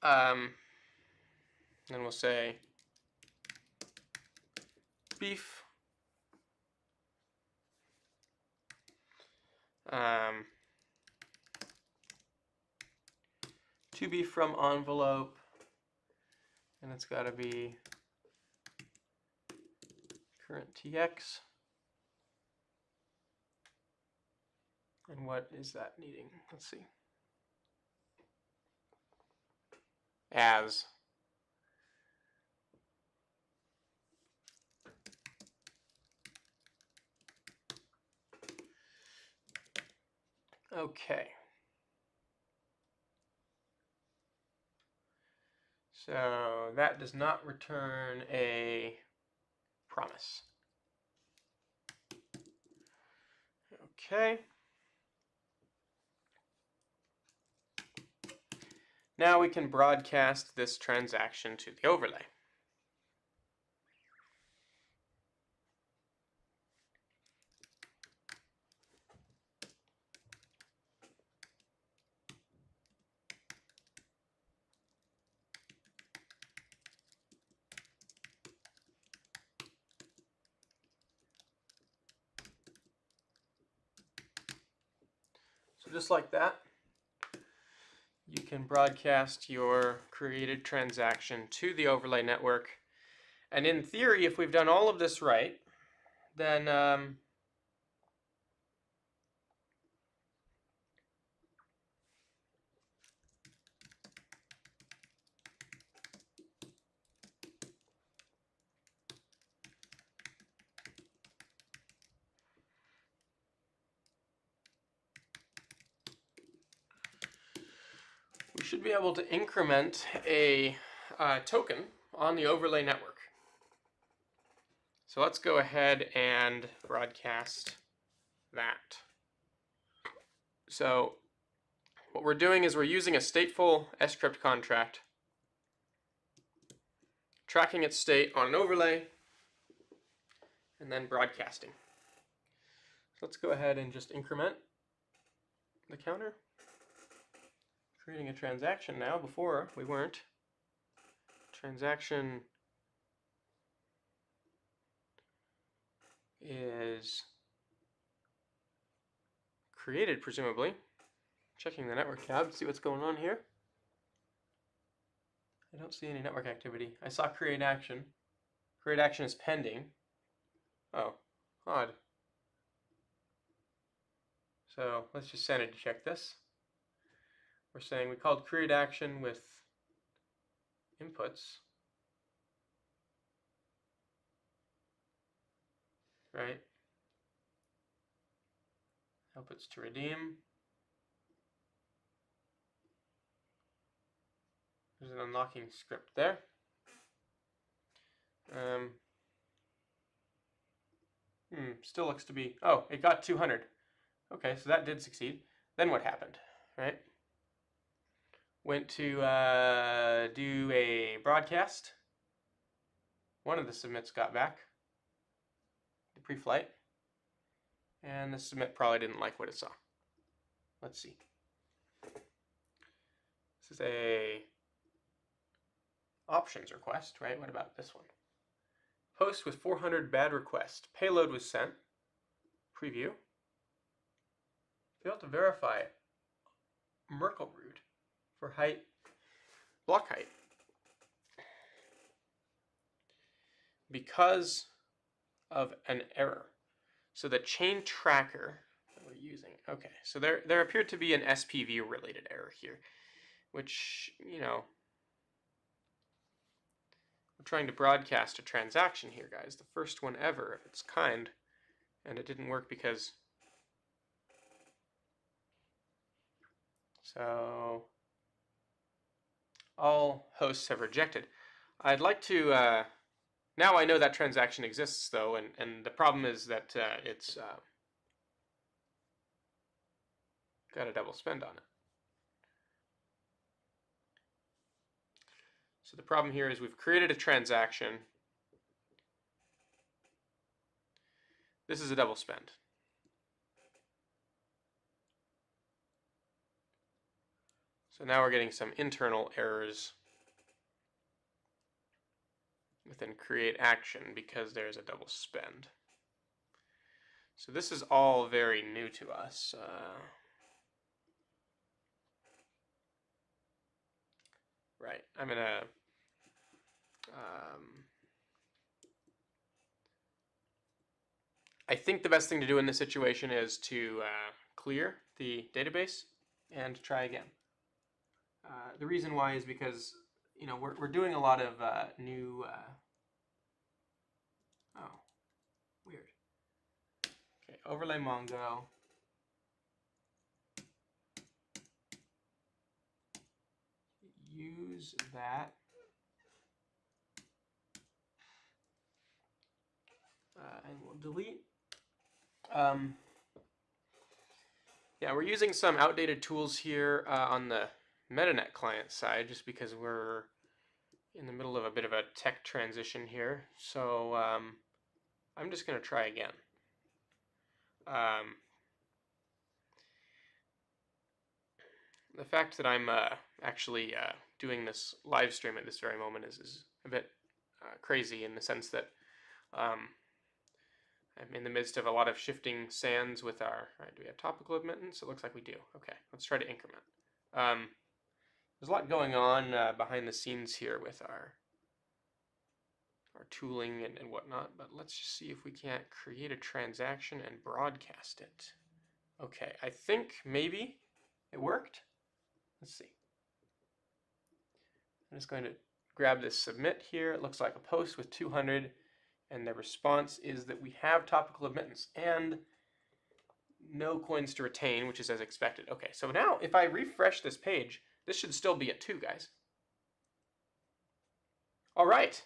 Then we'll say beef. To be from envelope, and it's got to be current TX. And what is that needing? Let's see. As. Okay. So that does not return a promise. Okay. Now we can broadcast this transaction to the overlay. So just like that, you can broadcast your created transaction to the overlay network. And in theory, if we've done all of this right, then we should be able to increment a token on the overlay network. So let's go ahead and broadcast that. So what we're doing is we're using a stateful sCrypt contract, tracking its state on an overlay, and then broadcasting. So let's go ahead and just increment the counter. Creating a transaction now. Before we weren't. Transaction is created, presumably. Checking the network tab to see what's going on here. I don't see any network activity. I saw create action. Create action is pending. Oh, odd. So let's just sanity check this. We're saying we called create action with inputs, right? Outputs to redeem. There's an unlocking script there. Still looks to be, oh, it got 200. Okay, so that did succeed. Then what happened, right? Went to do a broadcast. One of the submits got back, the pre-flight, and the submit probably didn't like what it saw. Let's see. This is a options request, right? What about this one? Post with 400 bad request. Payload was sent. Preview. Failed to verify Merkle root for height, block height. Because of an error. So the chain tracker that we're using, okay, so there appeared to be an SPV related error here, which, you know, we're trying to broadcast a transaction here, guys, the first one ever of its kind, and it didn't work because, so all hosts have rejected. I'd like to, now I know that transaction exists though, and the problem is that it's got a double spend on it. So the problem here is we've created a transaction. This is a double spend. So now we're getting some internal errors within create action because there's a double spend. So this is all very new to us. Right, I'm gonna I think the best thing to do in this situation is to clear the database and try again. The reason why is because we're doing a lot of new. Oh, weird. Okay, overlay Mongo. Use that. And we'll delete. Yeah, we're using some outdated tools here on the MetaNet client side just because we're in the middle of a bit of a tech transition here. So I'm just going to try again. The fact that I'm actually doing this live stream at this very moment is a bit crazy in the sense that I'm in the midst of a lot of shifting sands with our, do we have topical admittance? It looks like we do. Okay, let's try to increment. There's a lot going on behind the scenes here with our tooling and whatnot, but let's just see if we can't create a transaction and broadcast it. Okay, I think maybe it worked. Let's see. I'm just going to grab this submit here. It looks like a post with 200, and the response is that we have topical admittance and no coins to retain, which is as expected. Okay, so now if I refresh this page, this should still be at 2, guys. All right.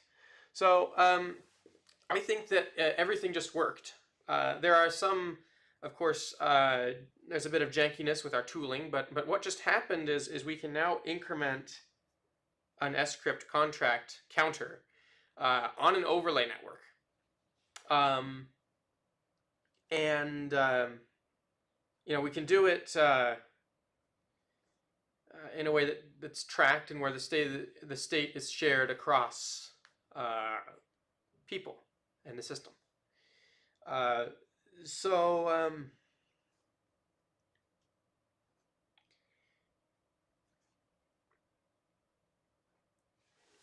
So I think that everything just worked. There are some, of course, there's a bit of jankiness with our tooling, but what just happened is we can now increment an sCrypt contract counter on an overlay network. We can do it in a way that's tracked and where the state is shared across people in the system.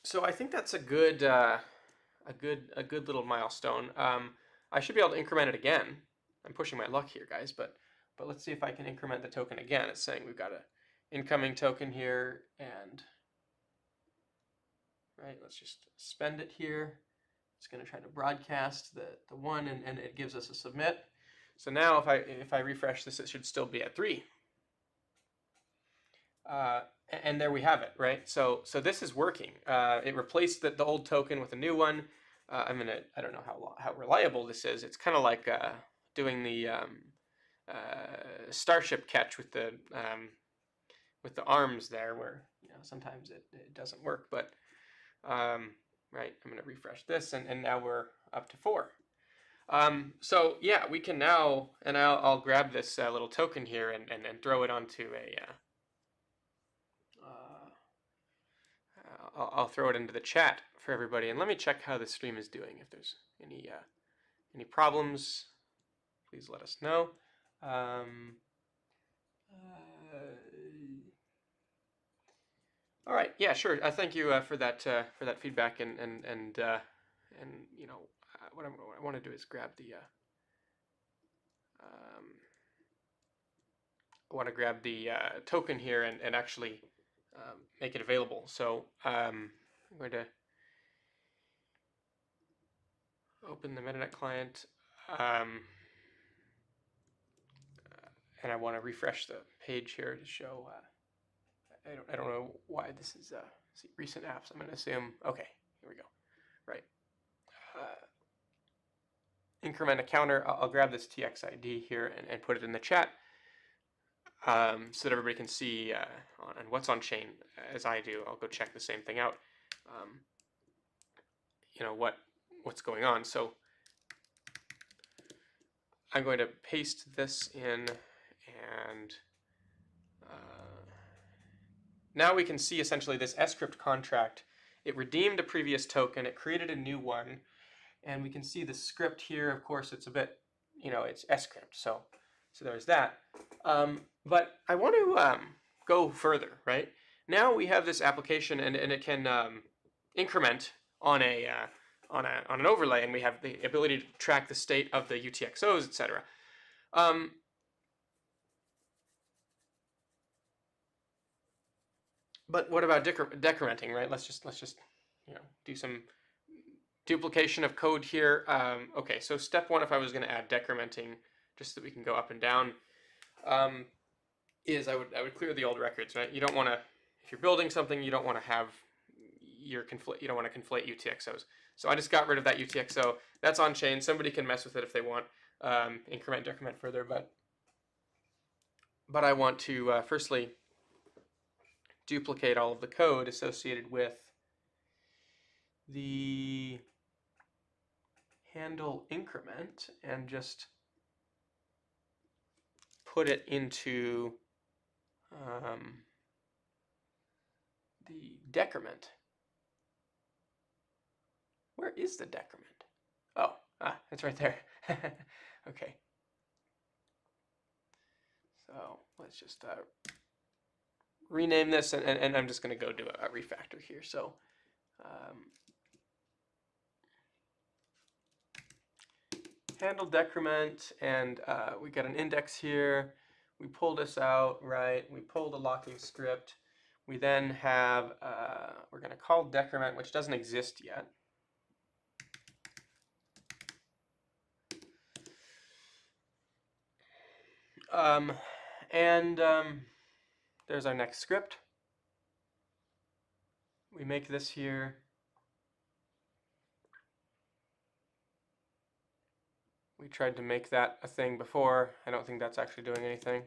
So I think that's a good little milestone. I should be able to increment it again. I'm pushing my luck here, guys, but let's see if I can increment the token again. It's saying we've got an incoming token here, and right, let's just spend it here. It's going to try to broadcast the one, and it gives us a submit. So now if I refresh this, it should still be at 3. And there we have it, right? So this is working. It replaced the old token with a new one. I don't know how reliable this is. It's kind of like doing the Starship catch with the arms there, where sometimes it doesn't work. But right, I'm going to refresh this, and now we're up to 4. So yeah, we can now, and I'll grab this little token here and throw it onto a. I'll throw it into the chat for everybody, and let me check how the stream is doing. If there's any problems, please let us know. All right, yeah, sure. Thank you for that feedback, and what I want to do is grab the. I want to grab the token here and actually make it available. So I'm going to open the MetaNet client, and I want to refresh the page here to show. I don't know why this is see, recent apps. I'm going to assume. Okay, here we go. Right. Increment a counter. I'll grab this TXID here and put it in the chat. So that everybody can see on what's on chain as I do. I'll go check the same thing out. you know, what's going on. So I'm going to paste this in, and now we can see essentially this sCrypt contract. It redeemed a previous token, it created a new one, and we can see the script here. Of course, it's a bit, you know, it's sCrypt, so there's that. But I want to go further, right? Now we have this application, and it can increment on on an overlay, and we have the ability to track the state of the UTXOs, etc. But what about decrementing, right? Let's just you know, do some duplication of code here. Okay, so step one, if I was going to add decrementing, just so that we can go up and down, is I would clear the old records, right? You don't want to, if you're building something, you don't want to have you don't want to conflate UTXOs. So I just got rid of that UTXO. That's on chain. Somebody can mess with it if they want, increment, decrement further, but I want to firstly duplicate all of the code associated with the handle increment and just put it into the decrement. Where is the decrement? Oh, it's right there. Okay. So let's just rename this, and I'm just going to go do a refactor here. So handle decrement, and we got an index here. We pull this out, right? We pull the locking script. We then have, we're going to call decrement, which doesn't exist yet. There's our next script. We make this here. We tried to make that a thing before. I don't think that's actually doing anything.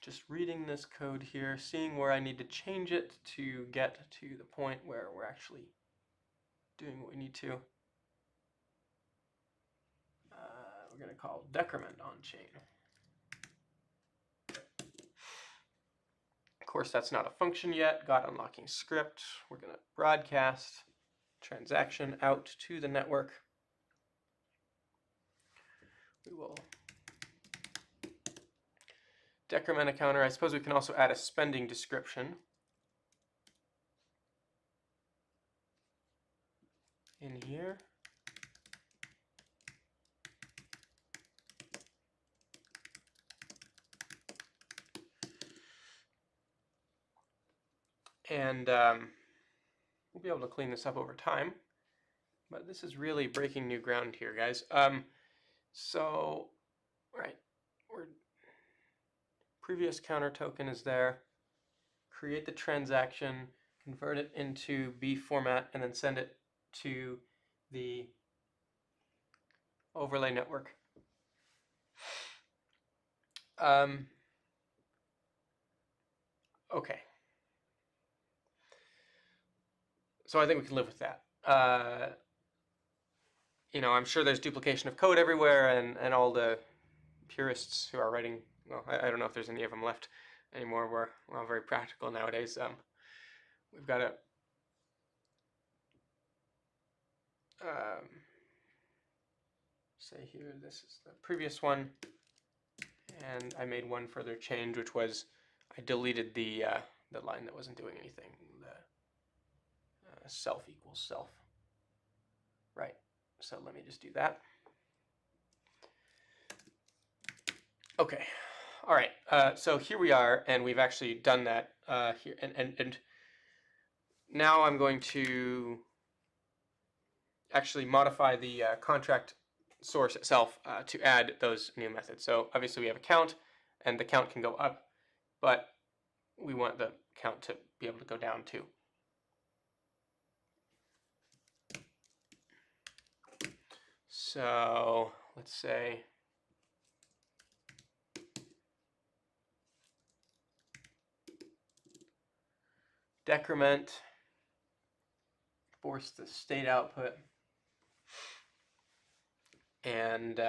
Just reading this code here, seeing where I need to change it to get to the point where we're actually doing what we need to. We're going to call decrement on chain. Of course, that's not a function yet. Got unlocking script. We're going to broadcast transaction out to the network. We will decrement a counter. I suppose we can also add a spending description in here. And we'll be able to clean this up over time. But this is really breaking new ground here, guys. So, right, previous counter token is there. Create the transaction, convert it into B format, and then send it to the overlay network. Okay. So I think we can live with that. You know, I'm sure there's duplication of code everywhere, and all the purists who are writing, well, I don't know if there's any of them left anymore. We're all very practical nowadays. We've got to say here, this is the previous one, and I made one further change, which was I deleted the line that wasn't doing anything. The self equals self. Right. So let me just do that. Okay. All right. So here we are, and we've actually done that here. And now I'm going to actually modify the contract source itself to add those new methods. So obviously we have a count, and the count can go up, but we want the count to be able to go down too. So let's say decrement, force the state output, and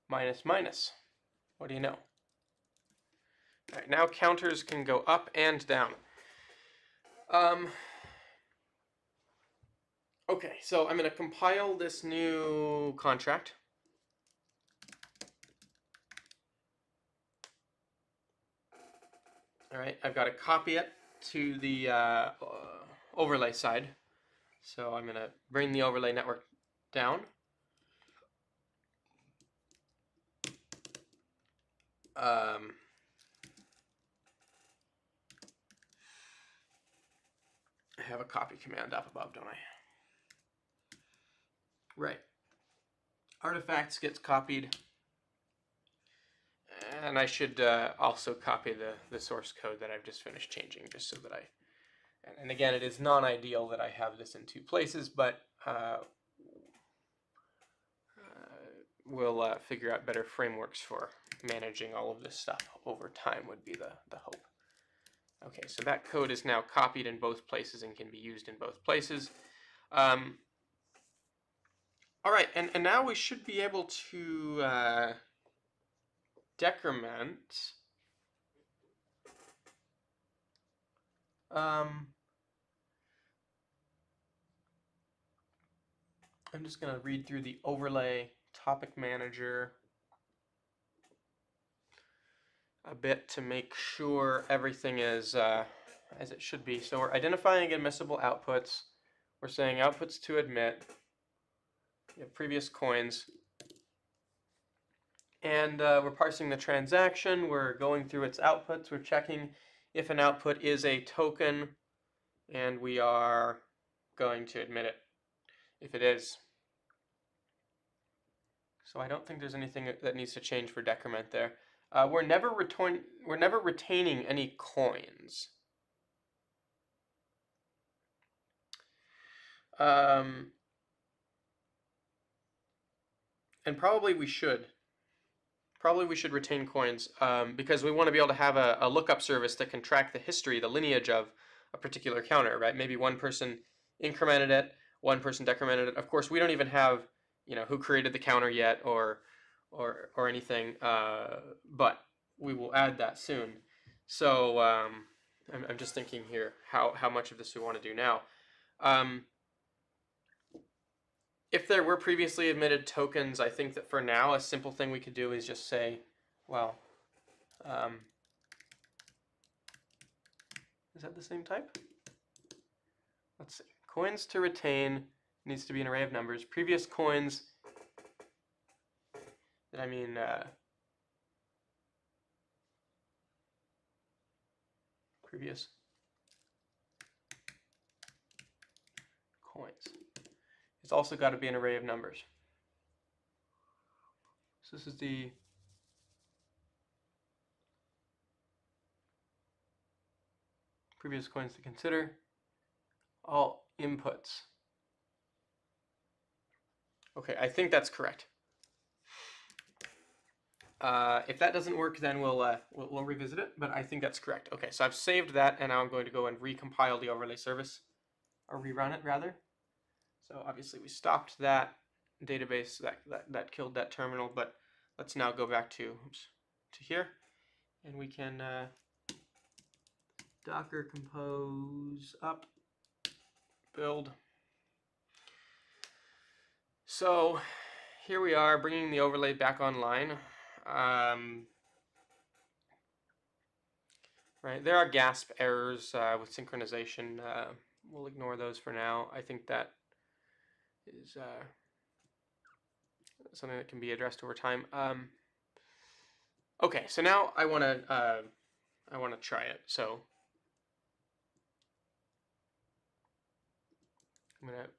minus minus. What do you know? All right, now counters can go up and down. Okay, so I'm going to compile this new contract. All right, I've got to copy it to the overlay side. So I'm going to bring the overlay network down. I have a copy command up above, don't I? Right. Artifacts gets copied. And I should also copy the source code that I've just finished changing, just so that and again, it is non-ideal that I have this in two places, but we'll figure out better frameworks for managing all of this stuff over time would be the hope. Okay, so that code is now copied in both places and can be used in both places. All right, and now we should be able to decrement. I'm just going to read through the overlay topic manager a bit to make sure everything is as it should be. So we're identifying admissible outputs. We're saying outputs to admit. We have previous coins. And we're parsing the transaction. We're going through its outputs. We're checking if an output is a token. And we are going to admit it if it is. So I don't think there's anything that needs to change for decrement there. We're never retaining any coins. And probably we should. Probably we should retain coins because we want to be able to have a lookup service that can track the history, the lineage of a particular counter, right? Maybe one person incremented it, one person decremented it. Of course, we don't even have, who created the counter yet or anything, but we will add that soon. So I'm just thinking here how much of this we want to do now. If there were previously admitted tokens, I think that for now, a simple thing we could do is just say, well, is that the same type? Let's see. Coins to retain needs to be an array of numbers. Previous coins, I mean, previous coins. It's also got to be an array of numbers. So this is the previous coins to consider. All inputs. Okay, I think that's correct. If that doesn't work, then we'll revisit it, but I think that's correct. Okay, so I've saved that, and now I'm going to go and recompile the overlay service, or rerun it rather. So obviously we stopped that database, that killed that terminal, but let's now go back to here, and we can docker compose up build. So here we are bringing the overlay back online. Right, there are GASP errors with synchronization. We'll ignore those for now. I think that is something that can be addressed over time. Okay, so now I want to try it. So I'm going to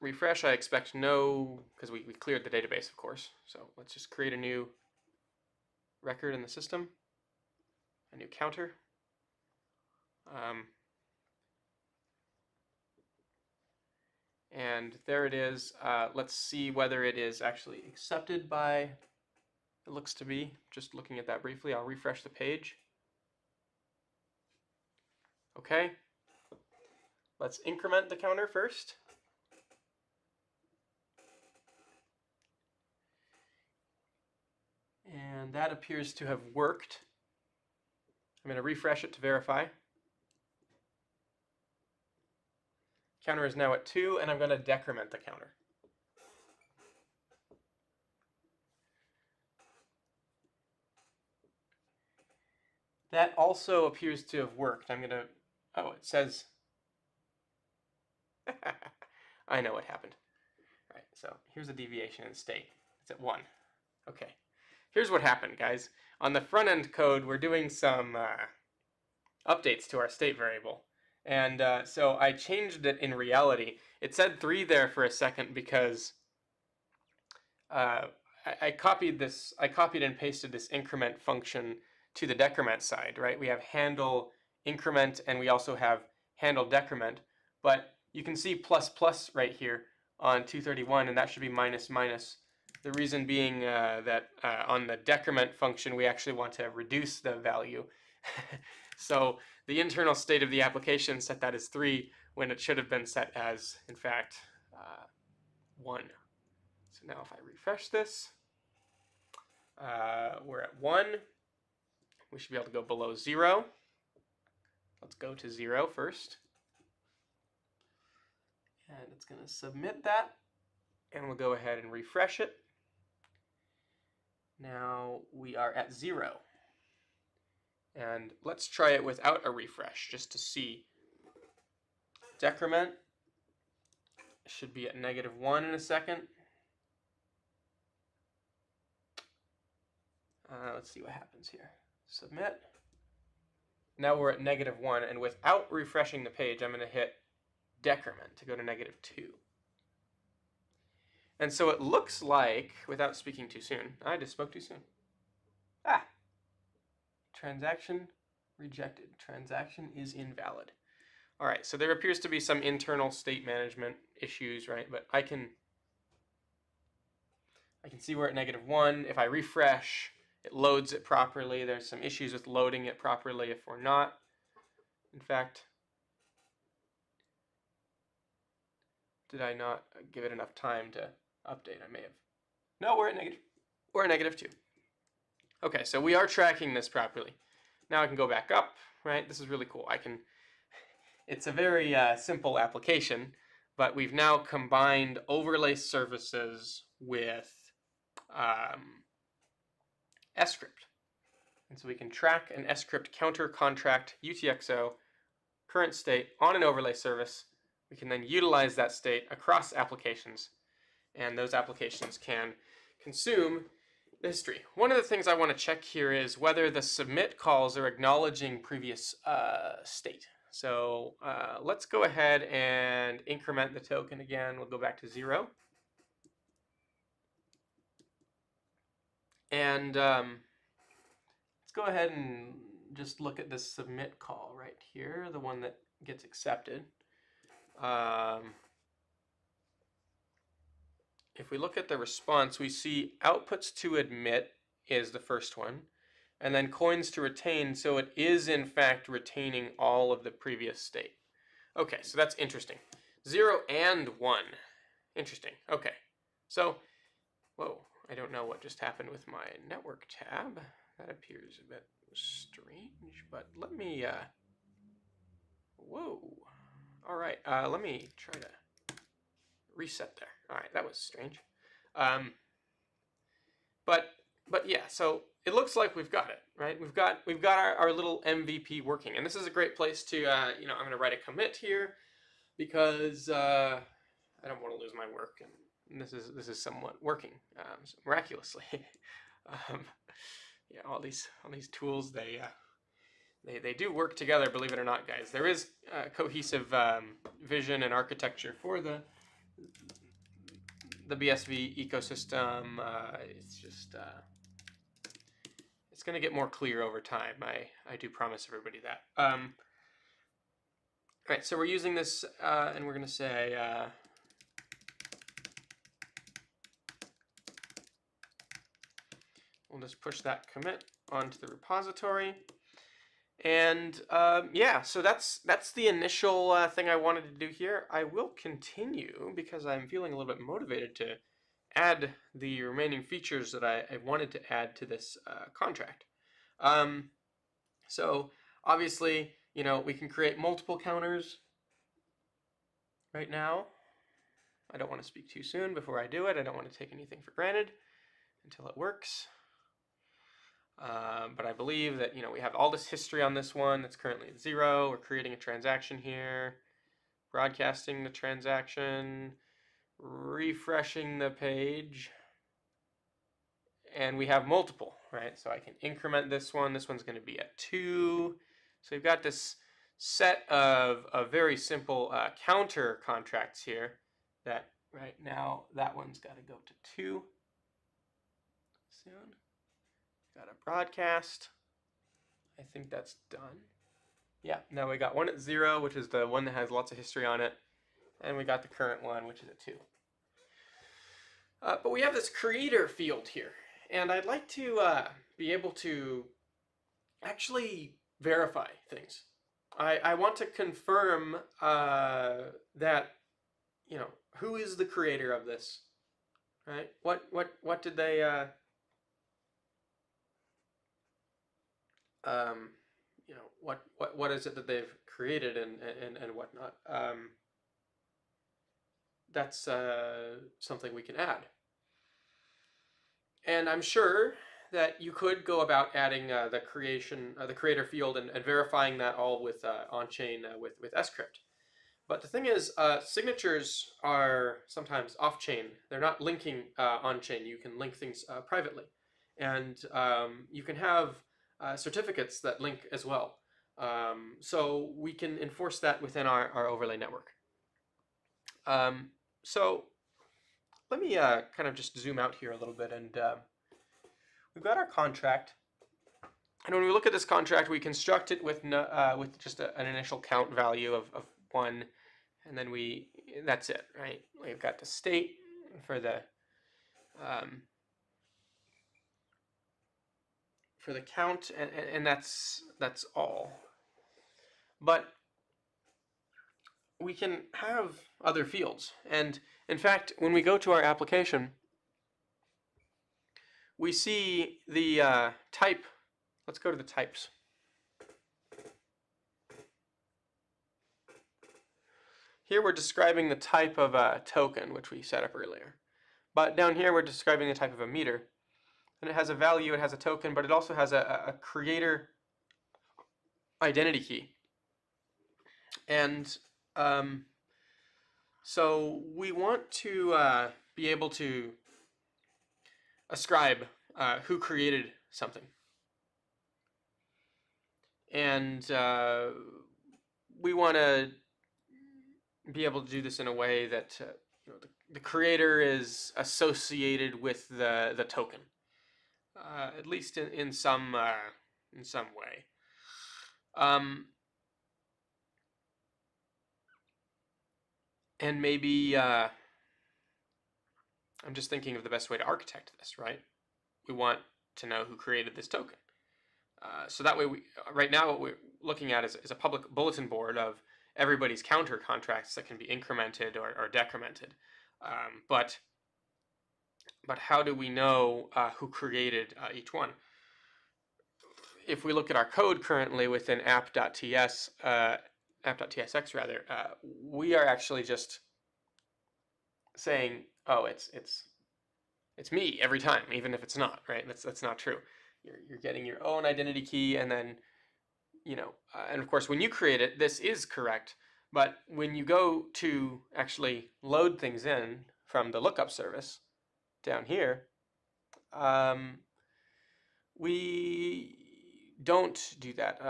refresh. I expect no, because we cleared the database, of course. So let's just create a new record in the system, a new counter. And there it is. Let's see whether it is actually accepted by it looks to be. Just looking at that briefly, I'll refresh the page. Okay, let's increment the counter first. And that appears to have worked. I'm going to refresh it to verify. Counter is now at 2, and I'm going to decrement the counter. That also appears to have worked. I'm going to, oh, it says, I know what happened. All right, so here's a deviation in state. It's at 1. Okay, here's what happened, guys. On the front end code, we're doing some updates to our state variable. And so I changed it in reality. It said 3 there for a second because I copied and pasted this increment function to the decrement side, right? We have handle increment and we also have handle decrement, but you can see plus plus right here on 231, and that should be minus minus. The reason being that on the decrement function, we actually want to reduce the value. So the internal state of the application set that as 3 when it should have been set as, in fact, 1. So now if I refresh this, we're at 1. We should be able to go below 0. Let's go to 0 first. And it's going to submit that. And we'll go ahead and refresh it. Now we are at 0. And let's try it without a refresh just to see. Decrement should be at -1 in a second. Let's see what happens here. Submit. Now we're at -1, and without refreshing the page, I'm going to hit decrement to go to -2. And so it looks like, without speaking too soon, I just spoke too soon. Transaction rejected. Transaction is invalid. All right, so there appears to be some internal state management issues, right? But I can see we're at -1. If I refresh, it loads it properly. There's some issues with loading it properly if we're not. In fact, did I not give it enough time to update? I may have. No, we're at -2. Okay, so we are tracking this properly. Now I can go back up, right? This is really cool. It's a very simple application, but we've now combined overlay services with sCrypt. And so we can track an sCrypt counter contract UTXO current state on an overlay service. We can then utilize that state across applications, and those applications can consume the history. One of the things I want to check here is whether the submit calls are acknowledging previous state. So let's go ahead and increment the token again. We'll go back to 0. And let's go ahead and just look at this submit call right here, the one that gets accepted. If we look at the response, we see outputs to admit is the first one, and then coins to retain, so it is in fact retaining all of the previous state. Okay, so that's interesting. 0 and 1. Interesting. Okay, so, whoa, I don't know what just happened with my network tab. That appears a bit strange, but let me, whoa. All right, let me try to reset there. All right, that was strange. But yeah, so it looks like we've got it, right? We've got our little MVP working, and this is a great place to, I'm going to write a commit here because I don't want to lose my work, and this is somewhat working miraculously. Yeah, all these tools, they do work together, believe it or not, guys. There is cohesive vision and architecture for the BSV ecosystem. It's just it's going to get more clear over time. I do promise everybody that. All right, so we're using this, and we're going to say we'll just push that commit onto the repository. And yeah, so that's the initial thing I wanted to do here. I will continue because I'm feeling a little bit motivated to add the remaining features that I wanted to add to this contract. So obviously, you know, we can create multiple counters right now. I don't want to speak too soon before I do it. I don't want to take anything for granted until it works. But I believe that, you know, we have all this history on this one that's currently at 0. We're creating a transaction here, broadcasting the transaction, refreshing the page, and we have multiple, right? So I can increment this one. This one's going to be at 2. So we've got this set of very simple counter contracts here that right now that one's got to go to 2 soon. Got a broadcast. I think that's done. Yeah, now we got one at 0, which is the one that has lots of history on it. And we got the current one, which is at 2. But we have this creator field here. And I'd like to be able to actually verify things. I want to confirm that, you know, who is the creator of this, right? What did they... you know, what is it that they've created and whatnot. That's something we can add. And I'm sure that you could go about adding the creator field and verifying that all with on-chain with sCrypt. But the thing is, signatures are sometimes off-chain. They're not linking on-chain. You can link things privately. And you can have certificates that link as well. So we can enforce that within our overlay network. So let me kind of just zoom out here a little bit, and we've got our contract. And when we look at this contract, we construct it with just an initial count value of 1, and then that's it, right? We've got the state for the count, and that's all. But we can have other fields, and in fact, when we go to our application, we see the type. Let's go to the types. Here we're describing the type of a token, which we set up earlier. But down here we're describing the type of a meter. And it has a value, it has a token, but it also has a creator identity key. And so we want to be able to ascribe who created something. And we want to be able to do this in a way that you know, the creator is associated with the token, at least in some way. And maybe I'm just thinking of the best way to architect this, right? We want to know who created this token. So that way, right now what we're looking at is a public bulletin board of everybody's counter contracts that can be incremented or decremented. But how do we know who created each one? If we look at our code currently within app.tsx, we are actually just saying, oh, it's me every time, even if it's not, right? That's not true. You're getting your own identity key, and then, you know, and of course when you create it, this is correct. But when you go to actually load things in from the lookup service down here, we don't do that.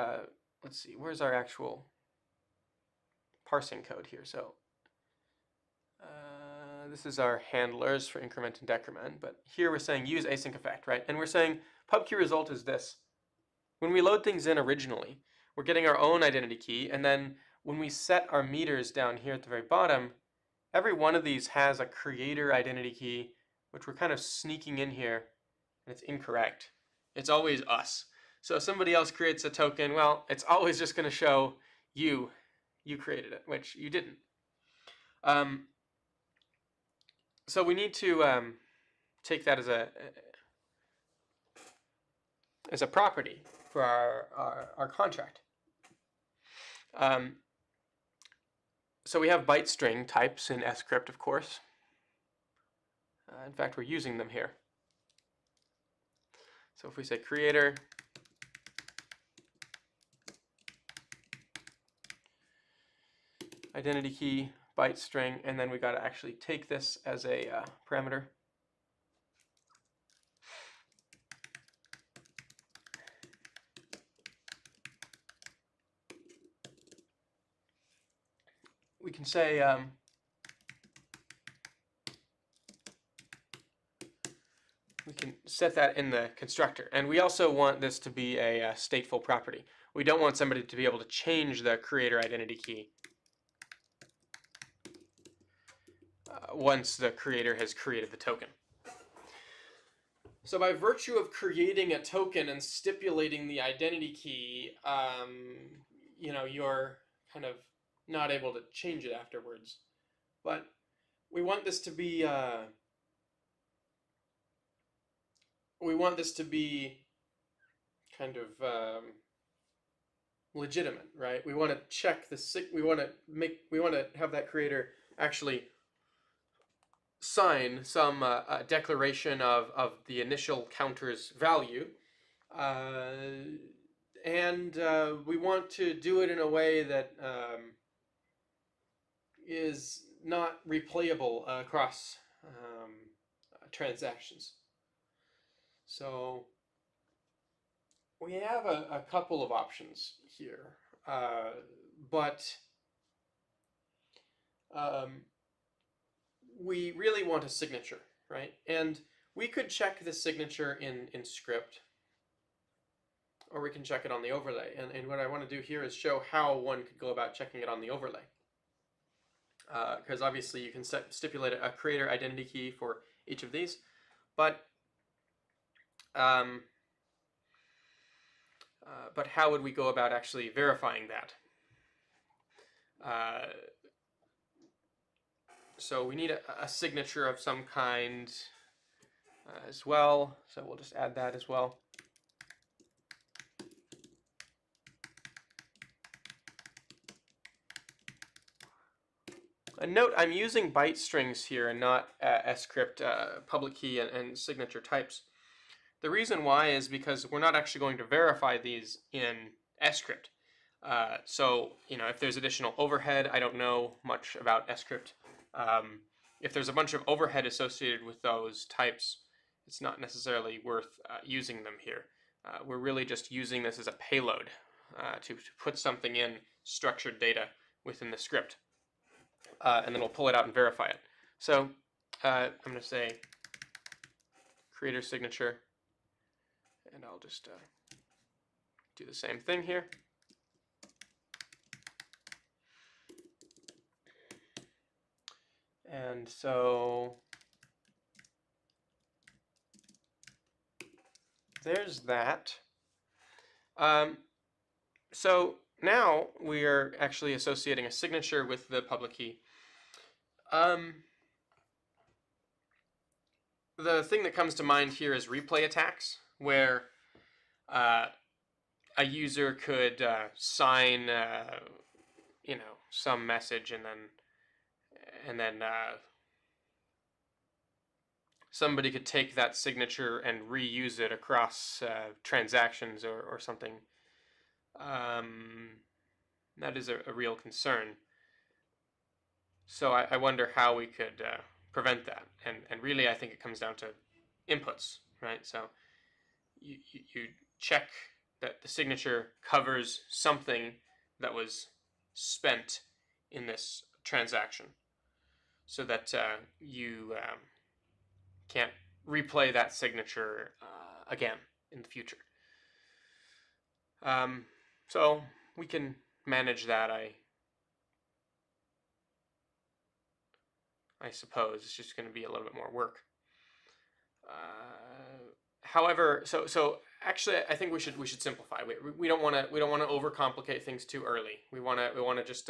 Let's see, where's our actual parsing code here? So this is our handlers for increment and decrement, but here we're saying use async effect, right? And we're saying pub-key result is this. When we load things in originally, we're getting our own identity key, and then when we set our meters down here at the very bottom, every one of these has a creator identity key, which we're kind of sneaking in here, and it's incorrect. It's always us. So if somebody else creates a token, well, it's always just going to show you created it, which you didn't. So we need to take that as a property for our contract. So we have byte string types in sCrypt, of course. In fact, we're using them here. So if we say creator identity key byte string, and then we got to actually take this as a parameter. We can say we can set that in the constructor, and we also want this to be a stateful property. We don't want somebody to be able to change the creator identity key once the creator has created the token. So by virtue of creating a token and stipulating the identity key, you're kind of not able to change it afterwards. But we want this to be kind of legitimate, right? We want to check the we want to have that creator actually sign some declaration of the initial counter's value, and we want to do it in a way that is not replayable across transactions. So we have a couple of options here, but we really want a signature, right? And we could check the signature in sCrypt, or we can check it on the overlay. And what I want to do here is show how one could go about checking it on the overlay. Because obviously you can stipulate a creator identity key for each of these, but how would we go about actually verifying that? So we need a signature of some kind as well. So we'll just add that as well. A note, I'm using byte strings here and not sCrypt public key and signature types. The reason why is because we're not actually going to verify these in sCrypt. So, if there's additional overhead, I don't know much about sCrypt. If there's a bunch of overhead associated with those types, it's not necessarily worth using them here. We're really just using this as a payload to put something in structured data within the script. And then we'll pull it out and verify it. So I'm going to say creator signature, and I'll just do the same thing here. And so there's that. So now we are actually associating a signature with the public key. The thing that comes to mind here is replay attacks, where a user could sign, some message, and then somebody could take that signature and reuse it across transactions or something. That is a real concern. So I wonder how we could prevent that. And really, I think it comes down to inputs, right? So you check that the signature covers something that was spent in this transaction, so that you can't replay that signature again in the future. So we can manage that, I suppose. It's just going to be a little bit more work. However, so Actually, I think we should simplify. We don't want to overcomplicate things too early. We want to just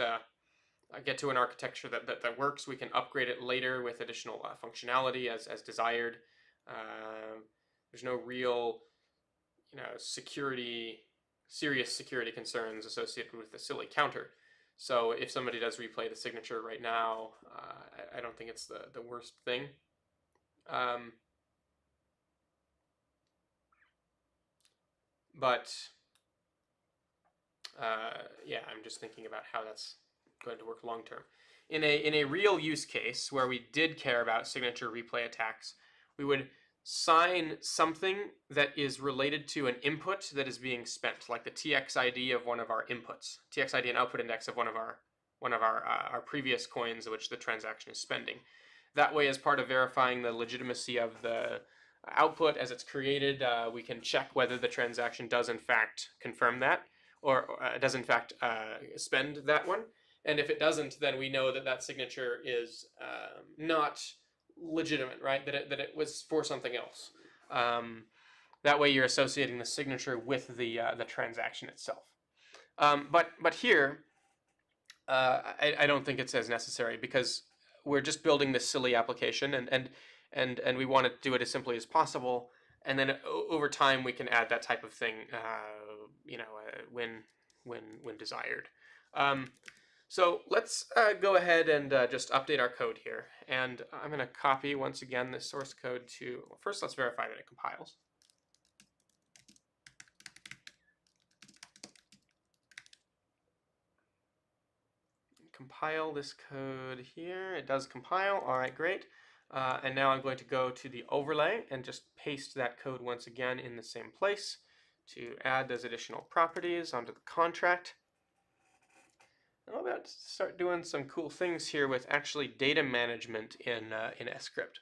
get to an architecture that works. We can upgrade it later with additional functionality as desired. There's no real serious security concerns associated with the silly counter. So if somebody does replay the signature right now, I don't think it's the worst thing. But yeah, I'm just thinking about how that's going to work long term. In a real use case where we did care about signature replay attacks, we would sign something that is related to an input that is being spent, like the TXID of one of our inputs, TXID and output index of one of our previous coins which the transaction is spending. That way, as part of verifying the legitimacy of the output as it's created, we can check whether the transaction does in fact confirm that, or does in fact spend that one. And if it doesn't, then we know that that signature is not legitimate, right? That it was for something else. That way, you're associating the signature with the transaction itself. But here, I don't think it's as necessary, because we're just building this silly application, and we want to do it as simply as possible. And then over time, we can add that type of thing, when desired. So let's go ahead and just update our code here. And I'm going to copy, once again, the source code to... Well, first, let's verify that it compiles. Compile this code here. It does compile. All right, great. And now I'm going to go to the overlay and just paste that code once again in the same place to add those additional properties onto the contract. I'm about to start doing some cool things here with actually data management in sCrypt.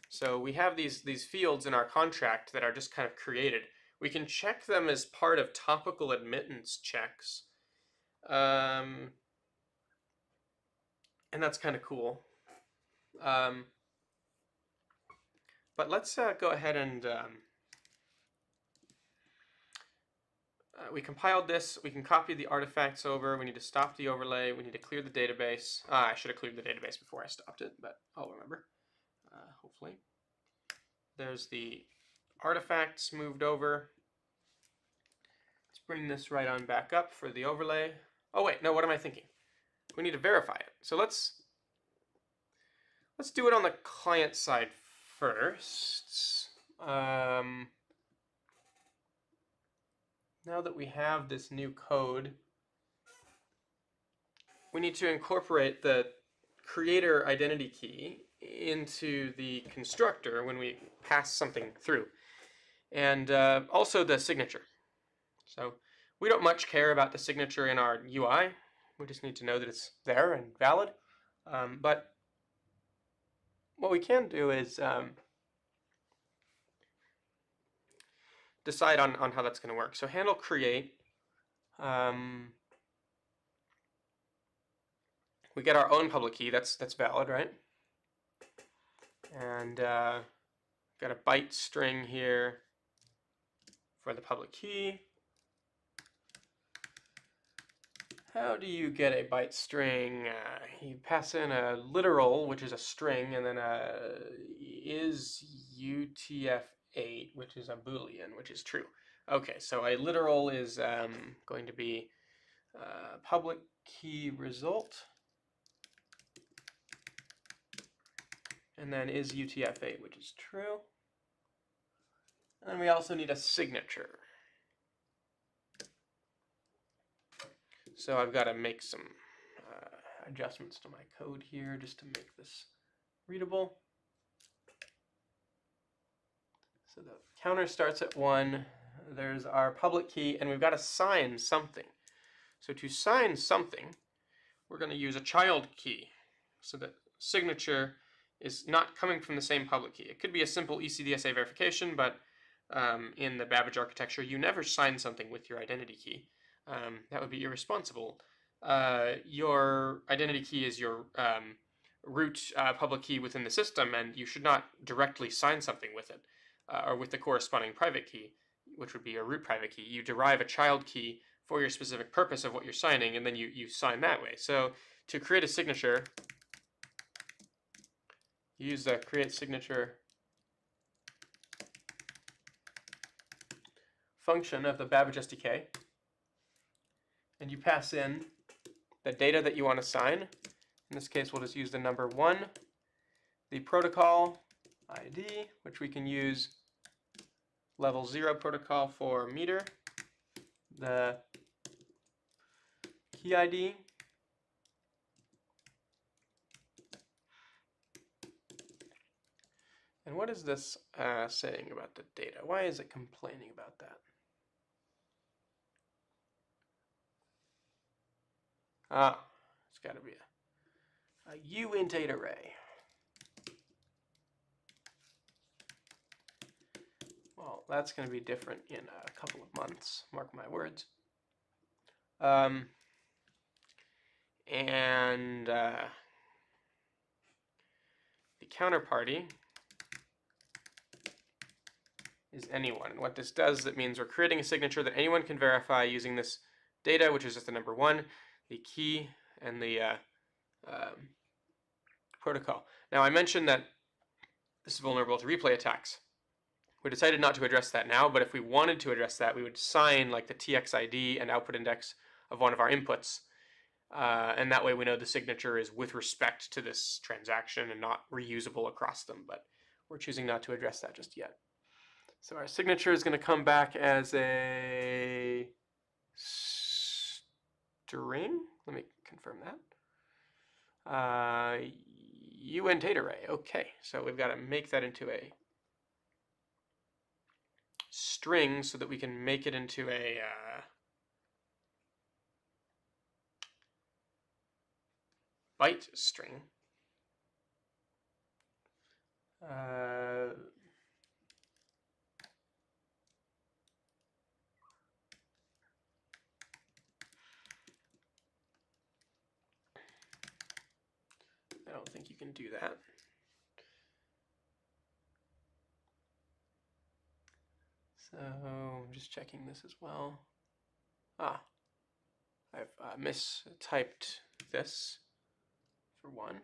So we have these fields in our contract that are just kind of created. We can check them as part of topical admittance checks. And that's kind of cool. But let's go ahead and we compiled this. We can copy the artifacts over. We need to stop the overlay. We need to clear the database. I should have cleared the database before I stopped it, but I'll remember, hopefully. There's the artifacts moved over. Let's bring this right on back up for the overlay. Oh wait, no, what am I thinking? We need to verify it. So let's do it on the client side first. Now that we have this new code, we need to incorporate the creator identity key into the constructor when we pass something through, and also the signature. So we don't much care about the signature in our UI. We just need to know that it's there and valid. But what we can do is decide on how that's going to work. So handle create. We get our own public key. That's valid, right? And got a byte string here for the public key. How do you get a byte string? You pass in a literal, which is a string, and then is UTF-8, which is a Boolean, which is true. Okay, so a literal is going to be public key result, and then is UTF-8, which is true. And then we also need a signature. So I've got to make some adjustments to my code here just to make this readable. So the counter starts at 1. There's our public key, and we've got to sign something. So to sign something, we're going to use a child key. So the signature is not coming from the same public key. It could be a simple ECDSA verification, but in the Babbage architecture, you never sign something with your identity key. That would be irresponsible. Your identity key is your root public key within the system, and you should not directly sign something with it. or with the corresponding private key, which would be a root private key. You derive a child key for your specific purpose of what you're signing, and then you sign that way. So to create a signature, use the create signature function of the Babbage SDK, and you pass in the data that you want to sign. In this case, we'll just use the number 1, the protocol ID, which we can use level 0 protocol for meter, the key ID, and what is this saying about the data? Why is it complaining about that? It's got to be a uint8 array. Well, that's going to be different in a couple of months, mark my words. And the counterparty is anyone. And what this does, it means we're creating a signature that anyone can verify using this data, which is just the number 1, the key, and the protocol. Now, I mentioned that this is vulnerable to replay attacks. We decided not to address that now, but if we wanted to address that, we would sign like the TXID and output index of one of our inputs. And that way we know the signature is with respect to this transaction and not reusable across them, but we're choosing not to address that just yet. So our signature is going to come back as a string. Let me confirm that. uint8 array. Okay, so we've got to make that into a string so that we can make it into a byte string. I don't think you can do that. So I'm just checking this as well. I've mistyped this for 1.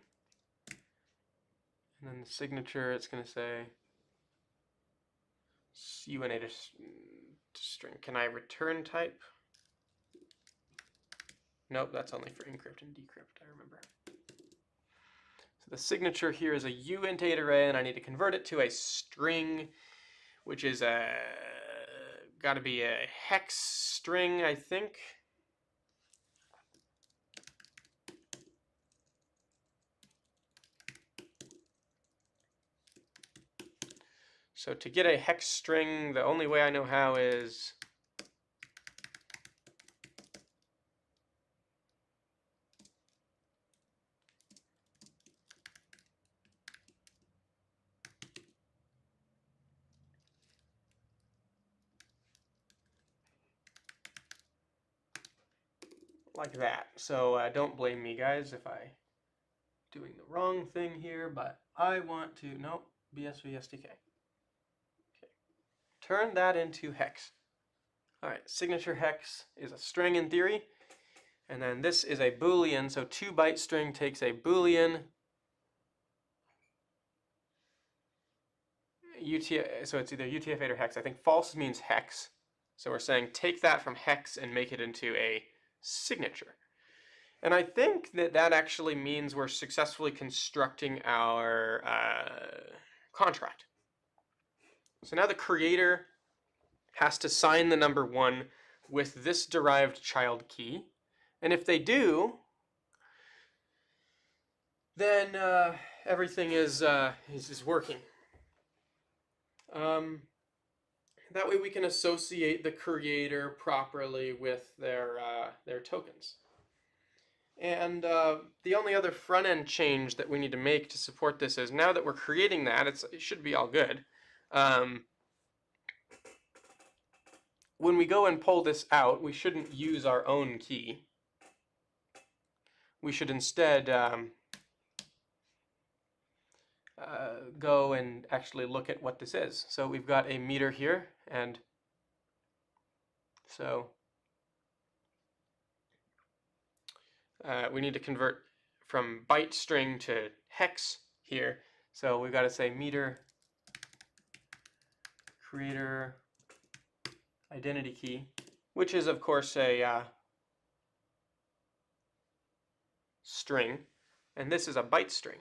And then the signature, it's going to say uint8 string. Can I return type? Nope, that's only for encrypt and decrypt, I remember. So the signature here is a uint8 array, and I need to convert it to a string, which is got to be a hex string, I think. So to get a hex string, the only way I know how is like that. So don't blame me, guys, if I'm doing the wrong thing here, but I want to, nope, BSV SDK. Okay. Turn that into hex. All right, signature hex is a string in theory, and then this is a Boolean, so 2-byte string takes a Boolean, so it's either UTF-8 or hex. I think false means hex, so we're saying take that from hex and make it into a signature. And I think that that actually means we're successfully constructing our contract. So now the creator has to sign the number 1 with this derived child key. And if they do, then everything is working. That way we can associate the creator properly with their tokens. And the only other front-end change that we need to make to support this is now that we're creating that, it should be all good. When we go and pull this out, we shouldn't use our own key. We should instead go and actually look at what this is. So we've got a meter here, and so we need to convert from byte string to hex here. So we've got to say meter creator identity key, which is of course a string, and this is a byte string.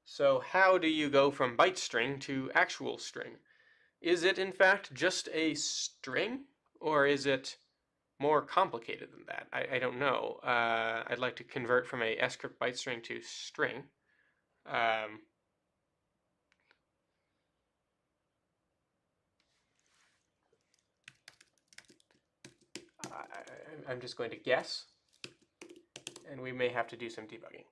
So how do you go from byte string to actual string? Is it in fact just a string, or is it more complicated than that? I don't know. I'd like to convert from a sCrypt byte string to string. I'm just going to guess, and we may have to do some debugging.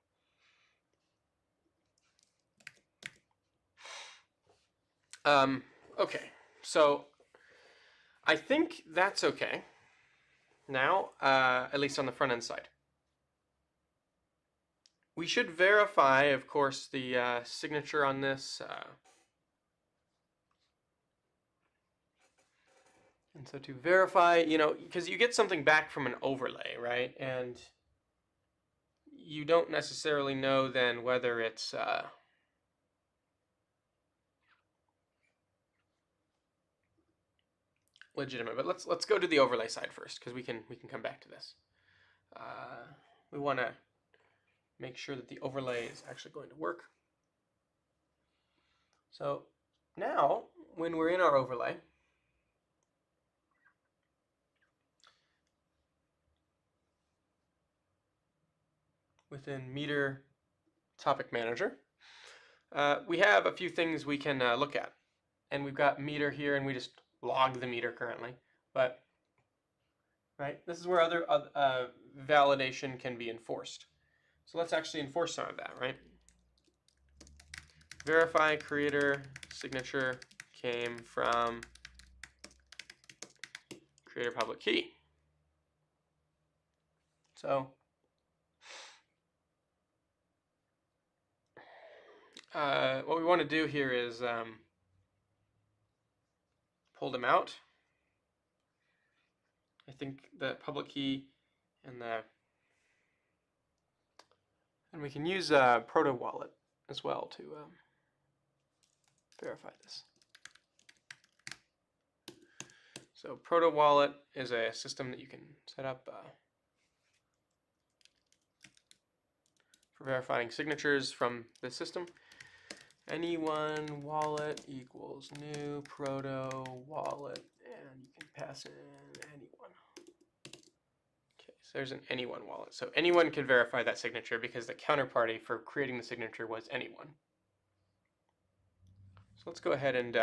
Okay, so I think that's okay now, at least on the front end side. We should verify, of course, the signature on this. And so to verify, because you get something back from an overlay, right? And you don't necessarily know then whether it's legitimate. But let's go to the overlay side first, because we can come back to this. We want to make sure that the overlay is actually going to work. So now, when we're in our overlay, within meter topic manager, we have a few things we can look at. And we've got meter here, and we just log the meter currently. But right, this is where other validation can be enforced. So let's actually enforce some of that, right? Verify creator signature came from creator public key. So what we want to do here is pull them out. I think the public key and we can use proto wallet as well to verify this. So proto wallet is a system that you can set up for verifying signatures from the system. Anyone wallet equals new proto wallet, and you can pass in anyone. Okay, so there's an anyone wallet. So anyone can verify that signature because the counterparty for creating the signature was anyone. So let's go ahead and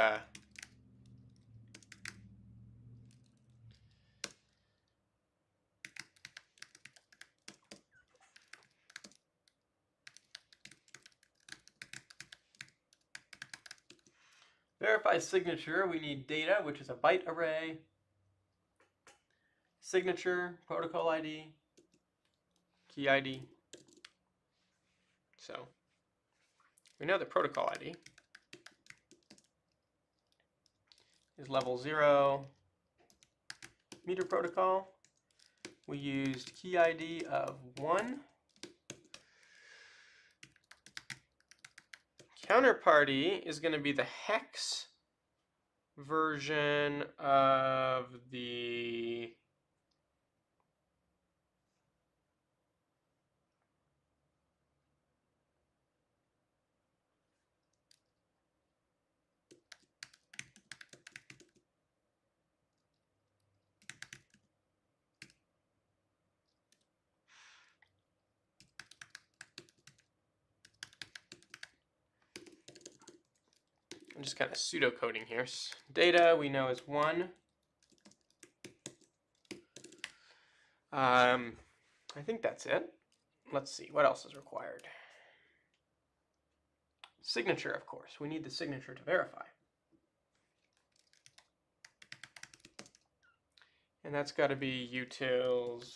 verify signature. We need data, which is a byte array, signature, protocol ID, key ID. So we know the protocol ID is level 0 meter protocol. We used key ID of 1. Counterparty is going to be the hex version of the I'm just kind of pseudocoding here. Data we know is 1. I think that's it. Let's see, what else is required? Signature, of course. We need the signature to verify. And that's got to be utils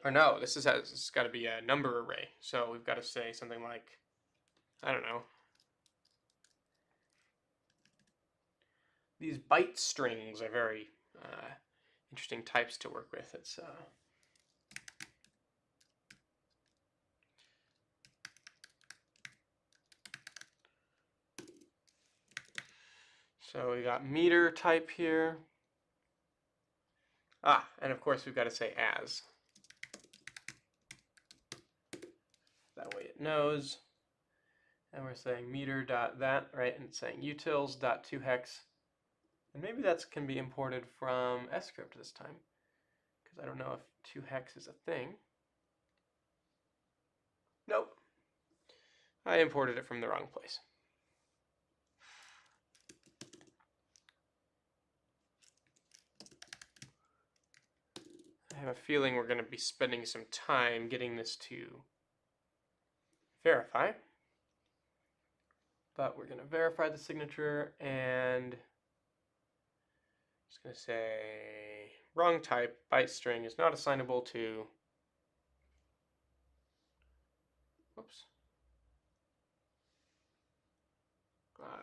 or no, it's got to be a number array. So we've got to say something like, I don't know, these byte strings are very interesting types to work with. It's so we got meter type here. And of course we've got to say as. That way it knows. And we're saying meter dot that, right? And it's saying utils dot 2hex. And maybe that can be imported from sCrypt this time, because I don't know if 2hex is a thing. Nope. I imported it from the wrong place. I have a feeling we're going to be spending some time getting this to verify. But we're going to verify the signature, and I'm just going to say wrong type, byte string is not assignable to, whoops,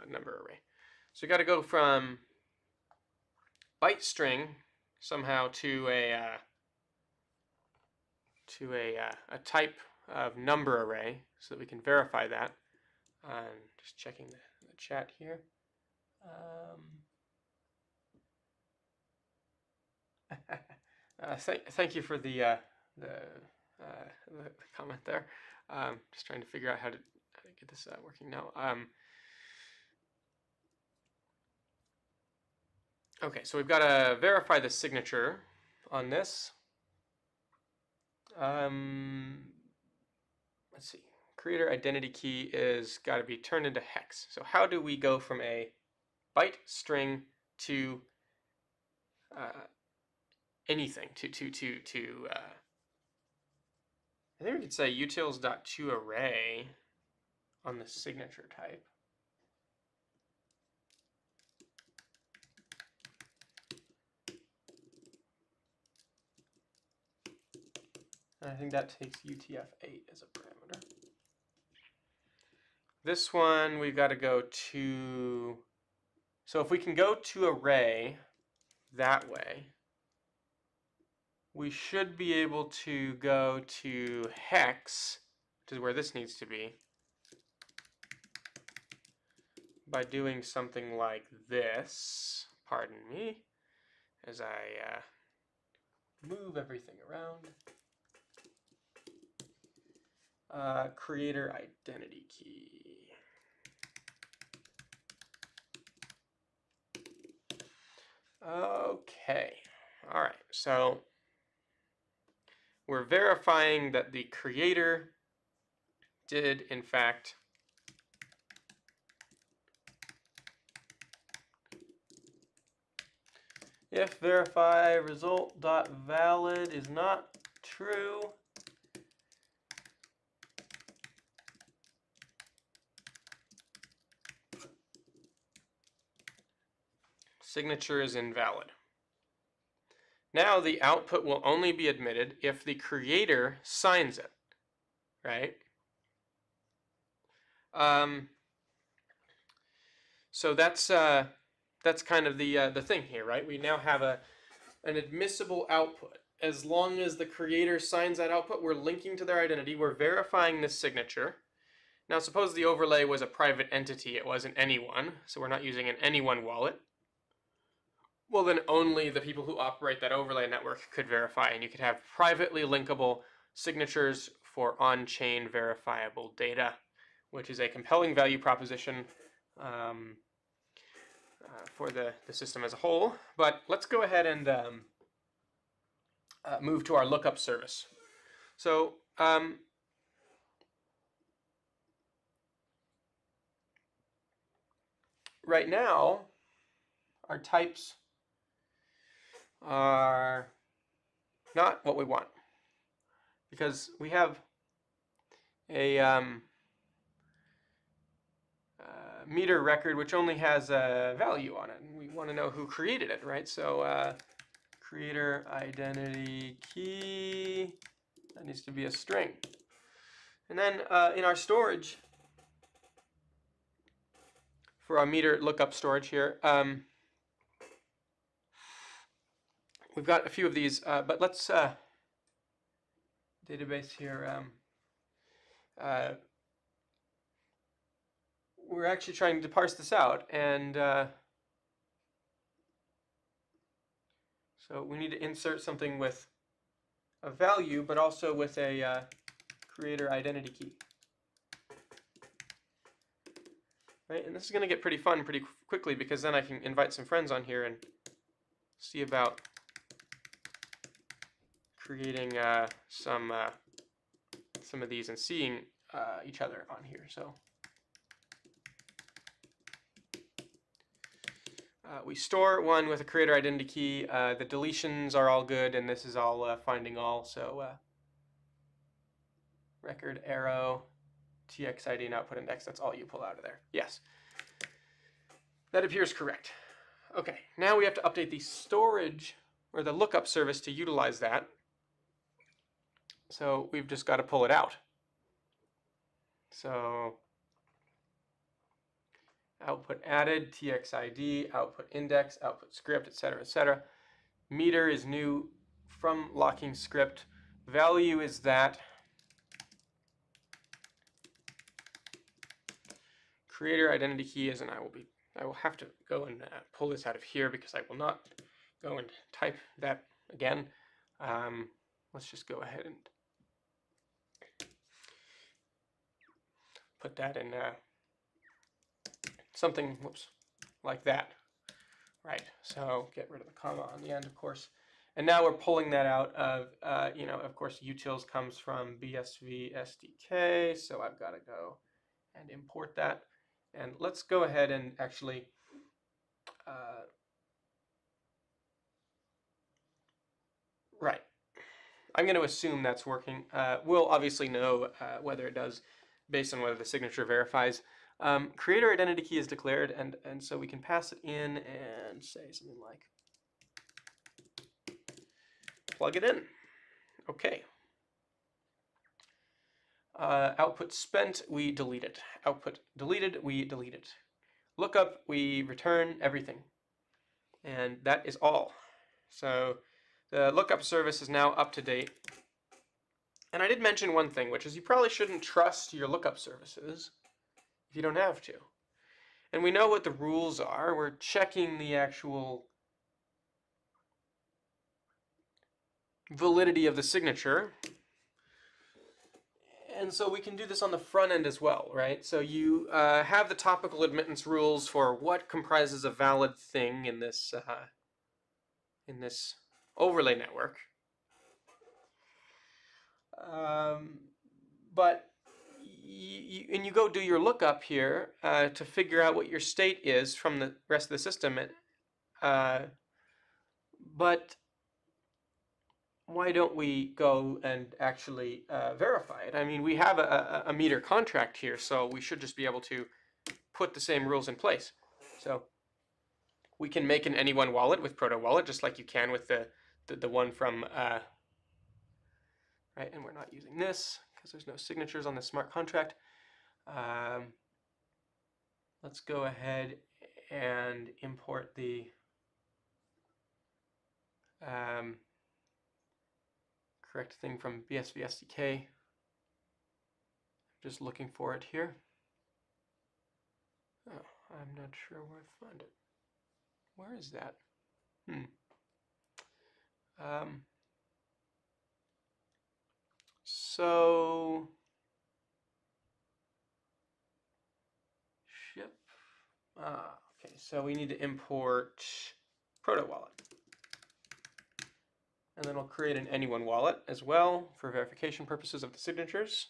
number array. So we got to go from byte string somehow to a type of number array so that we can verify that. Just checking the chat here. Thank you for the comment there. Just trying to figure out how to get this working now. Okay, so we've got to verify the signature on this. Let's see. Creator identity key is got to be turned into hex. So how do we go from a byte string to anything? I think we could say utils.toArray on the signature type. And I think that takes UTF-8 as a parameter. This one we've got to go to, so if we can go to array that way, we should be able to go to hex, which is where this needs to be, by doing something like this. Pardon me, as I move everything around. Creator identity key. Okay, all right, so we're verifying that the creator did, in fact, if verify result.valid is not true, signature is invalid. Now the output will only be admitted if the creator signs it, right? So that's kind of the thing here, right? We now have an admissible output. As long as the creator signs that output, we're linking to their identity. We're verifying this signature. Now suppose the overlay was a private entity. It wasn't anyone, so we're not using an anyone wallet. Well, then only the people who operate that overlay network could verify, and you could have privately linkable signatures for on-chain verifiable data, which is a compelling value proposition for the system as a whole. But let's go ahead and move to our lookup service. So right now, our types are not what we want, because we have a meter record which only has a value on it, and we want to know who created it, right? So creator identity key That needs to be a string. And then in our storage, for our meter lookup storage here, we've got a few of these, but let's database here. We're actually trying to parse this out, and so we need to insert something with a value, but also with a creator identity key. Right, and this is going to get pretty fun pretty quickly, because then I can invite some friends on here and see about creating some of these and seeing each other on here. So we store one with a creator identity key. The deletions are all good, and this is all finding all. So record arrow, TXID, and output index. That's all you pull out of there. Yes, that appears correct. Okay, now we have to update the storage or the lookup service to utilize that. So we've just got to pull it out. So output added, TXID, output index, output script, etc., etc. Meter is new from locking script. Value is that. Creator identity key is, and I will have to go and pull this out of here because I will not go and type that again. Let's just go ahead and put that in something, whoops, like that. Right, so get rid of the comma on the end, of course. And now we're pulling that out of, of course, utils comes from BSV SDK, so I've got to go and import that. And let's go ahead and actually right. I'm going to assume that's working. We'll obviously know whether it does based on whether the signature verifies. Creator identity key is declared, and so we can pass it in and say something like plug it in. Okay. Output spent, we delete it. Output deleted, we delete it. Lookup, we return everything. And that is all. So the lookup service is now up to date. And I did mention one thing, which is you probably shouldn't trust your lookup services if you don't have to. And we know what the rules are. We're checking the actual validity of the signature. And so we can do this on the front end as well, right? So you have the topical admittance rules for what comprises a valid thing in this overlay network. But you go do your lookup here to figure out what your state is from the rest of the system. But why don't we go and actually verify it? I mean, we have a meter contract here, so we should just be able to put the same rules in place. So we can make an anyone wallet with Proto Wallet, just like you can with the one from, right, and we're not using this because there's no signatures on the smart contract. Let's go ahead and import the correct thing from BSV SDK. Just looking for it here. Oh, I'm not sure where I find it. Where is that? So ship. Okay, so we need to import Proto Wallet. And then we'll create an anyone wallet as well for verification purposes of the signatures.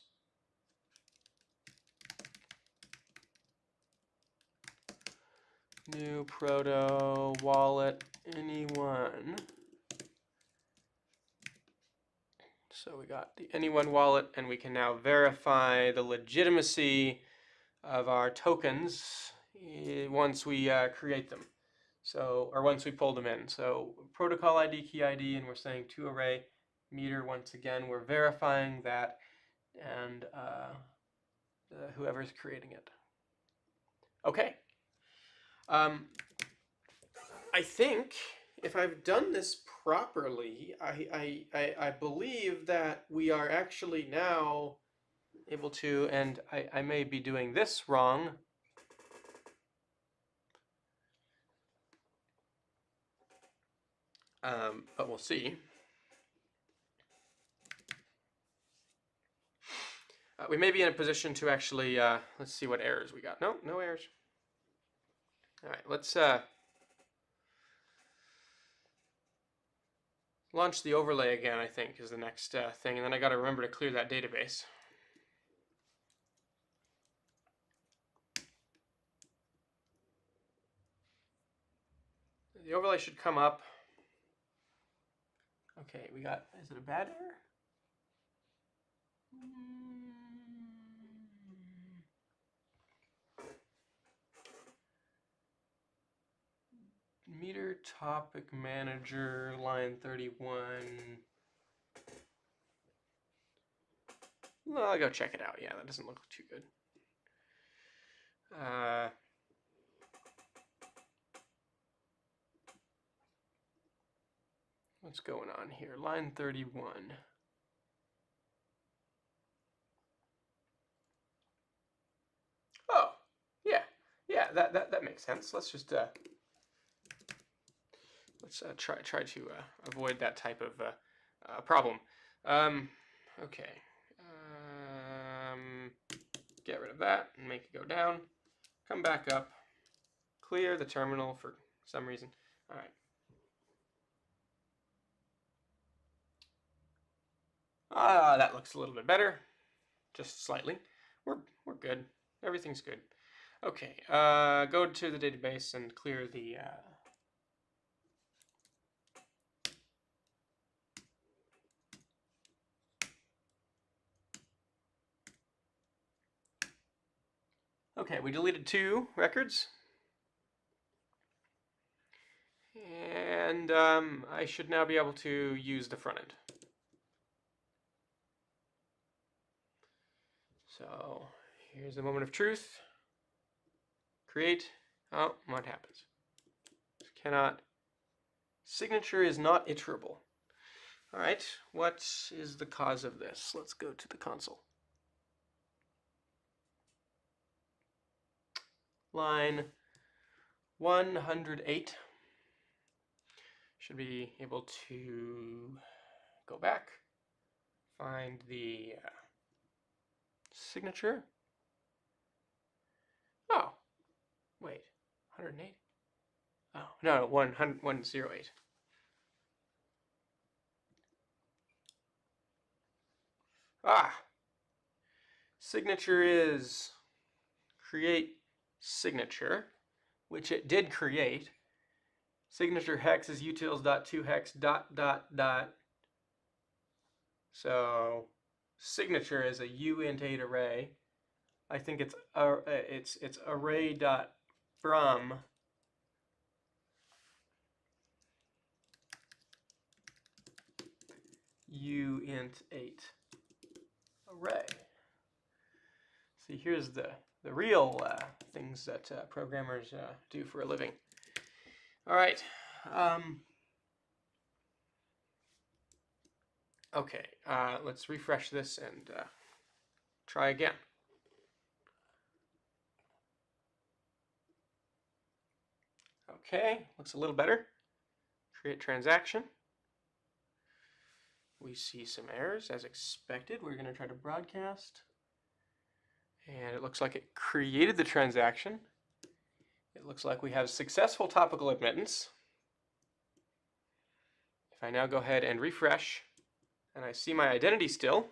New Proto Wallet anyone. So we got the anyone wallet, and we can now verify the legitimacy of our tokens once we create them. So, or once we pull them in. So protocol ID, key ID, and we're saying to array meter once again. We're verifying that, and whoever's creating it. Okay. I think if I've done this properly, I believe that we are actually now able to, and I may be doing this wrong. But we'll see. We may be in a position to actually, let's see what errors we got. No, no errors. All right, let's launch the overlay again, I think, is the next thing. And then I got to remember to clear that database. The overlay should come up. Okay, we got, is it a bad error? Meter topic manager, line 31. Well, I'll go check it out. Yeah, that doesn't look too good. What's going on here? Line 31. Oh, yeah, that makes sense. Let's just try to avoid that type of problem. Okay. Get rid of that and make it go down. Come back up. Clear the terminal for some reason. All right. That looks a little bit better, just slightly. We're good. Everything's good. Okay. Go to the database and clear the. Okay, we deleted 2 records. And I should now be able to use the front end. So here's the moment of truth. Create. Oh, what happens? Cannot. Signature is not iterable. All right, what is the cause of this? Let's go to the console. Line 108. Should be able to go back, find the signature. Oh, wait, 108? Oh, no, 108. Signature is create signature, which it did create. Signature hex is utils.tohex ... So signature is a uint8 array. I think it's array.from uint8 array. See, here's the real things that programmers do for a living. All right. Okay, let's refresh this and try again. Okay, looks a little better. Create transaction. We see some errors as expected. We're going to try to broadcast. And it looks like it created the transaction. It looks like we have successful topical admittance. If I now go ahead and refresh, and I see my identity still,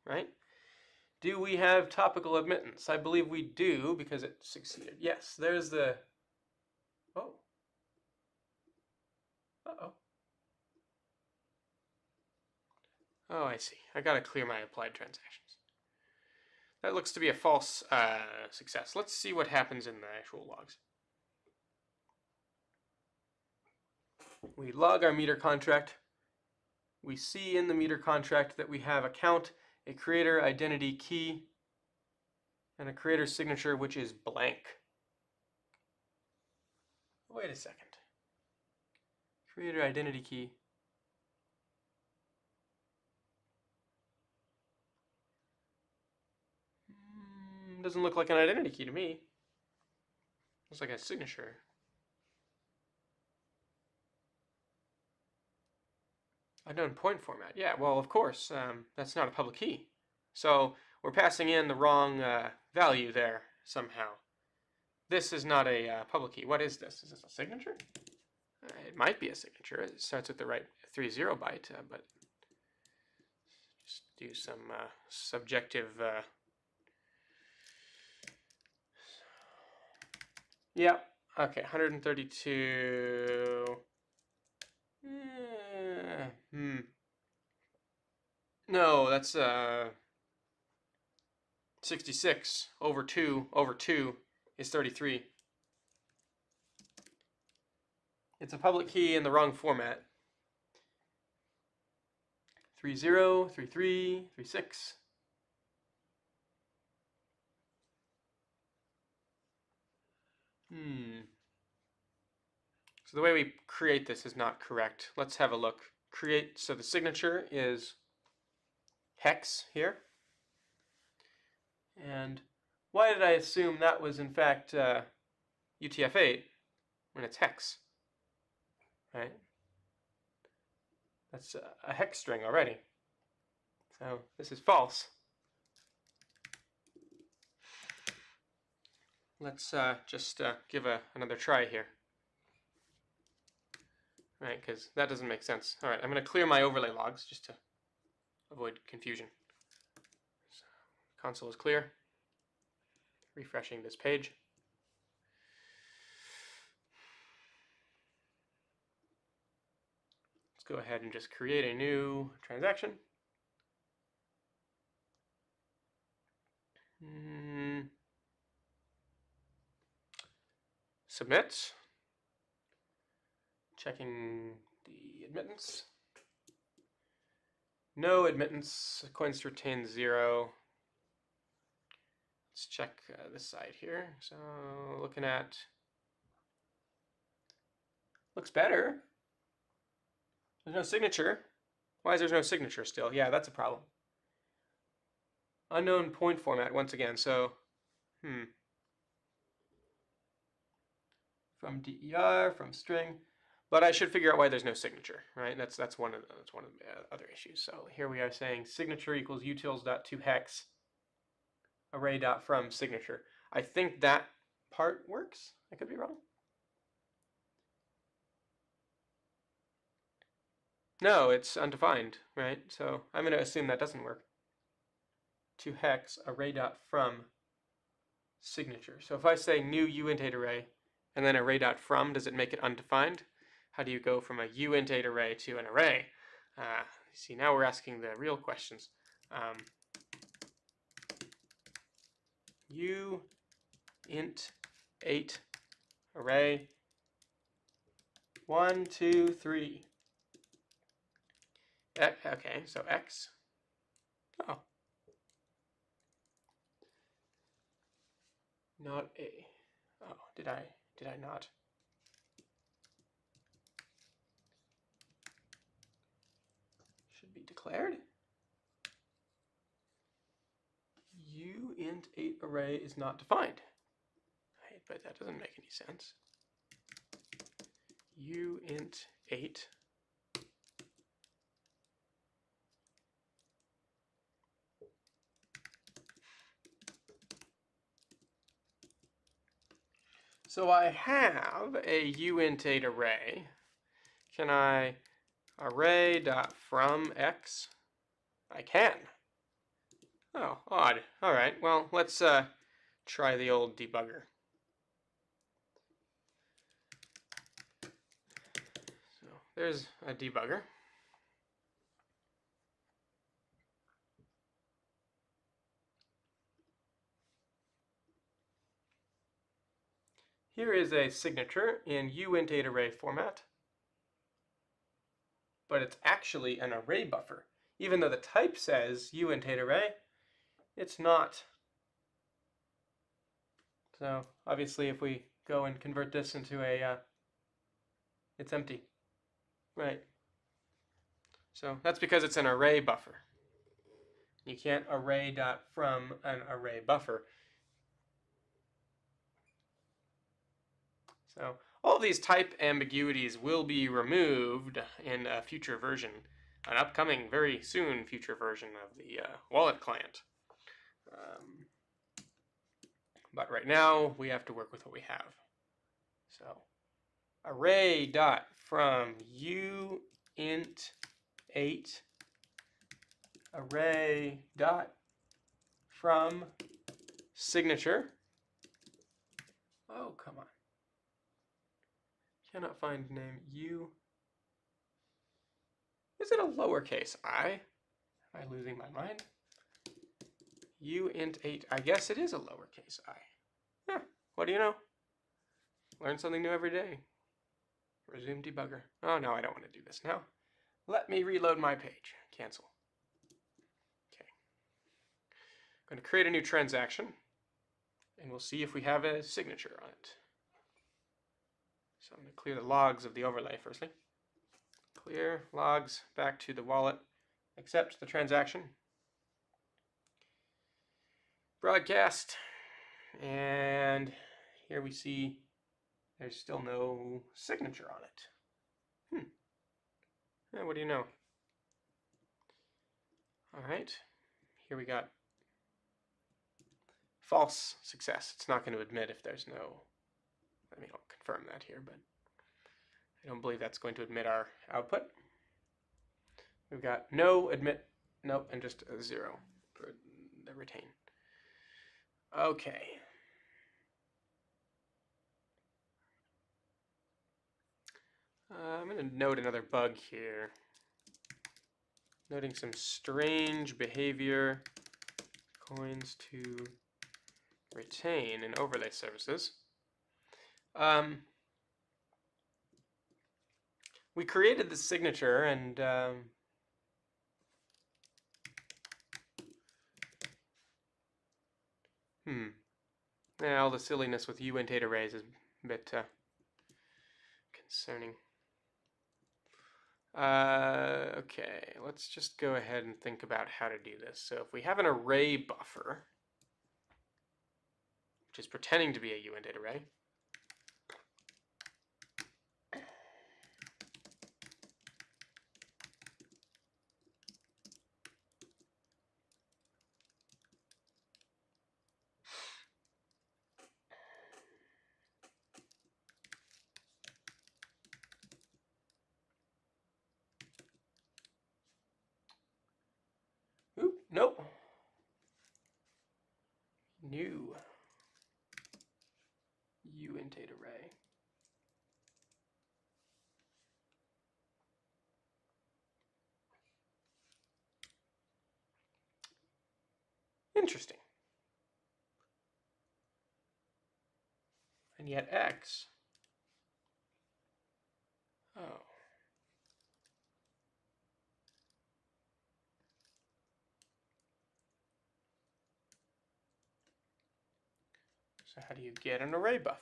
right? Do we have topical admittance? I believe we do because it succeeded. Yes, there's the... Oh. Uh-oh. Oh, I see. I got to clear my applied transactions. That looks to be a false success. Let's see what happens in the actual logs. We log our meter contract. we see in the meter contract that we have a count, a creator identity key, and a creator signature, which is blank. Wait a second. Creator identity key. Doesn't look like an identity key to me. Looks like a signature. Unknown point format. Yeah, well, of course, that's not a public key. So we're passing in the wrong value there somehow. This is not a public key. What is this? Is this a signature? It might be a signature. It starts with the right 30 byte, but just do some subjective. Yeah. Okay. 132. No, that's 66 over 2 is 33. It's a public key in the wrong format. 30, 33, 36. So the way we create this is not correct. Let's have a look. Create, so the signature is hex here. And why did I assume that was in fact UTF-8 when it's hex? Right? That's a hex string already. So this is false. Let's just give another try here. Right, because that doesn't make sense. All right, I'm going to clear my overlay logs just to avoid confusion. So, console is clear. Refreshing this page. Let's go ahead and just create a new transaction. Submit. Checking the admittance. No admittance. Coins retain 0. Let's check this side here. So looking at, looks better. There's no signature. Why is there no signature still? Yeah, that's a problem. Unknown point format once again. So, from DER, from string. But I should figure out why there's no signature, right? That's one of the other issues. So here we are saying signature equals utils.toHex array.from signature. I think that part works. I could be wrong. No, it's undefined, right? So I'm going to assume that doesn't work. ToHex array.from signature. So if I say new uint8 array and then array.from, does it make it undefined? How do you go from a uint8 array to an array? See, now we're asking the real questions. uint8 array 1, 2, 3. Okay, so x. Oh. Not a. Oh, did I not? Should be declared. uint8 array is not defined. Right, but that doesn't make any sense. uint8 So I have a uint8 array. Can I array.from x? I can. Oh, odd. All right, well, let's try the old debugger. So there's a debugger. Here is a signature in uint8 array format. but it's actually an array buffer. Even though the type says uint 8 array, it's not. So obviously if we go and convert this into a, it's empty, right? So that's because it's an array buffer. You can't array dot from an array buffer. So all of these type ambiguities will be removed in a future version, an upcoming, very soon future version of the wallet client. But right now, we have to work with what we have. So array dot from uint 8 array dot from signature. Oh, come on. Cannot find name u. Is it a lowercase I? Am I losing my mind? uint 8. I guess it is a lowercase I. Huh, what do you know? Learn something new every day. Resume debugger. Oh, no, I don't want to do this now. Let me reload my page. Cancel. Okay. I'm going to create a new transaction, and we'll see if we have a signature on it. So I'm going to clear the logs of the overlay firstly. Clear logs back to the wallet. Accept the transaction. Broadcast. And here we see there's still no signature on it. Yeah, what do you know? All right. Here we got false success. It's not going to admit if there's no. Let me confirm that here, but I don't believe that's going to admit our output. We've got no, admit, nope, and just a 0 for the retain. Okay. I'm going to note another bug here. Noting some strange behavior, coins to retain in overlay services. We created the signature and yeah, all the silliness with uint 8 arrays is a bit concerning. Okay, let's just go ahead and think about how to do this. So if we have an array buffer, which is pretending to be a uint 8 array, nope. New uint 8 array. Interesting. And yet X. Oh. So how do you get an array buffer?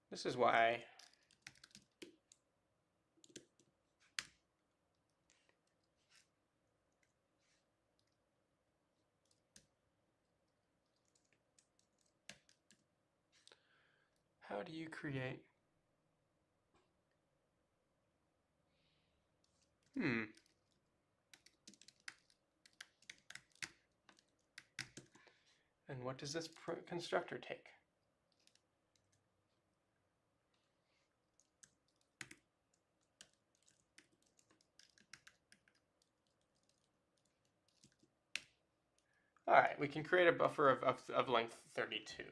This is why how do you create and what does this constructor take? All right, we can create a buffer of length 32.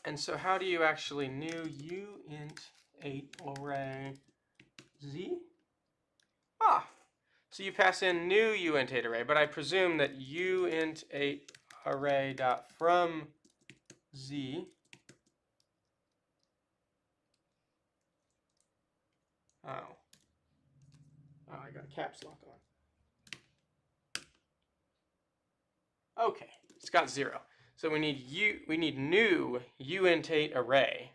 And so how do you actually new uint 8 array z? So you pass in new uint 8 array, but I presume that uint 8 array dot from z Oh. Oh, I got a caps lock on. Okay, it's got 0. So we need new uint8 array.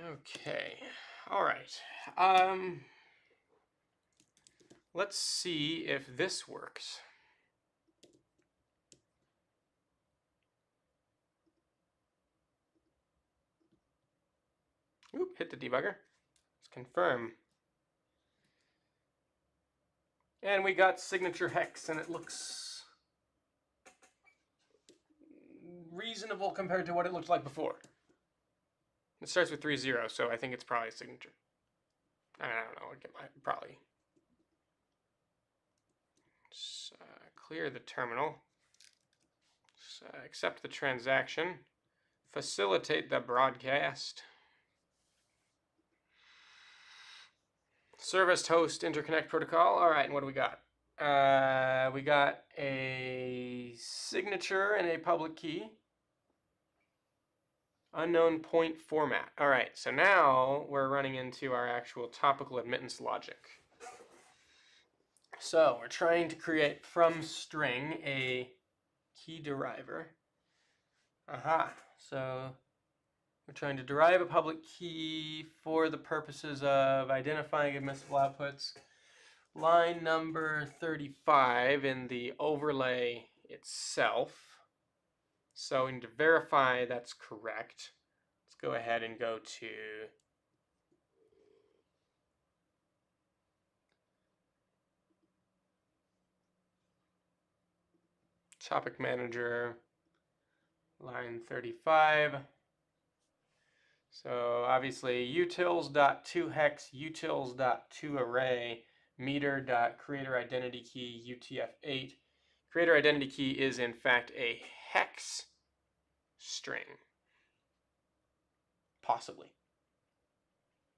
Okay. All right. Let's see if this works. Oop, hit the debugger. Let's confirm. And we got signature hex, and it looks reasonable compared to what it looked like before. It starts with 30, so I think it's probably a signature. I don't know. Probably. Let's, clear the terminal. Let's, accept the transaction. Facilitate the broadcast. Service host interconnect protocol. All right, and what do we got? We got a signature and a public key. Unknown point format. All right, so now we're running into our actual topical admittance logic. So we're trying to create from string a key deriver. Aha, so we're trying to derive a public key for the purposes of identifying admissible outputs. Line number 35 in the overlay itself. So we need to verify that's correct. Let's go ahead and go to topic manager, line 35. So obviously utils.toHex, utils.toArray, meter.creator identity key UTF-8. Creator identity key is in fact a hex string. Possibly.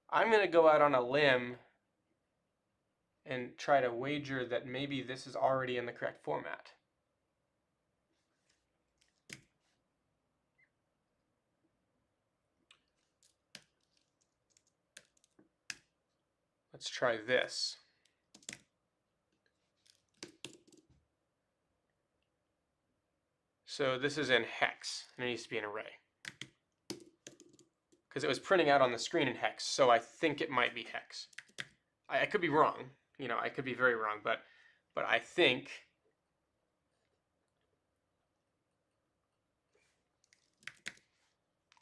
I'm going to go out on a limb and try to wager that maybe this is already in the correct format. Let's try this. So this is in hex, and it needs to be an array. Because it was printing out on the screen in hex, so I think it might be hex. I could be wrong, you know, I could be very wrong, but I think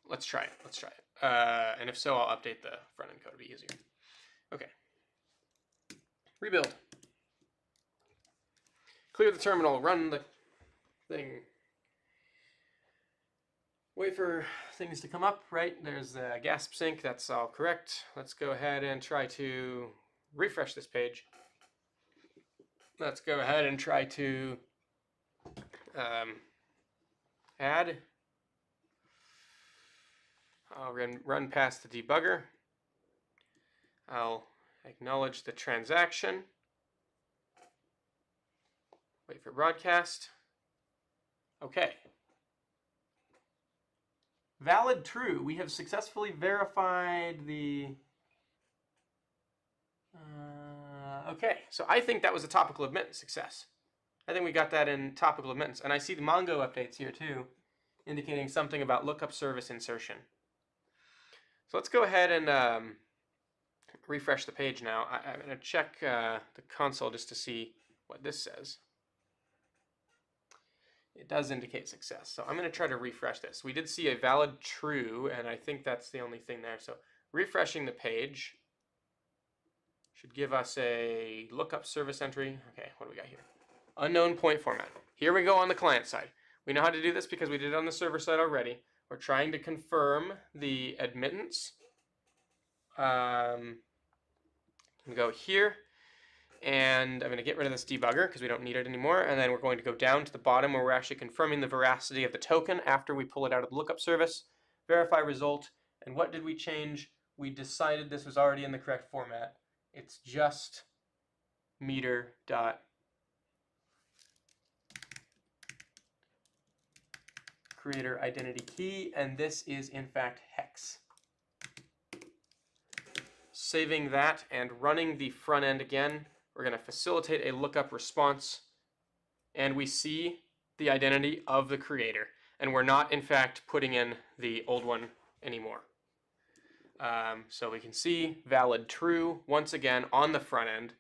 let's try it. And if so, I'll update the front end code to be easier. Okay. Rebuild. Clear the terminal, run the thing. Wait for things to come up, right? There's the gasp sync, that's all correct. Let's go ahead and try to refresh this page. Let's go ahead and try to add. I'll run past the debugger. I'll acknowledge the transaction. Wait for broadcast. Okay. Valid true. We have successfully verified the... okay, so I think that was a topical admittance success. I think we got that in topical admittance. And I see the Mongo updates here too, indicating something about lookup service insertion. So let's go ahead and refresh the page now. I'm going to check the console just to see what this says. It does indicate success. So I'm going to try to refresh this. We did see a valid true, and I think that's the only thing there. So refreshing the page should give us a lookup service entry. Okay, what do we got here? Unknown point format. Here we go on the client side. We know how to do this because we did it on the server side already. We're trying to confirm the admittance. I'm going to go here, and I'm going to get rid of this debugger because we don't need it anymore. And then we're going to go down to the bottom where we're actually confirming the veracity of the token after we pull it out of the lookup service. Verify result. And what did we change? We decided this was already in the correct format. It's just meter dot creator identity key, and this is in fact hex. Saving that and running the front end again, we're going to facilitate a lookup response, and we see the identity of the creator, and we're not in fact putting in the old one anymore. So we can see valid true once again on the front end.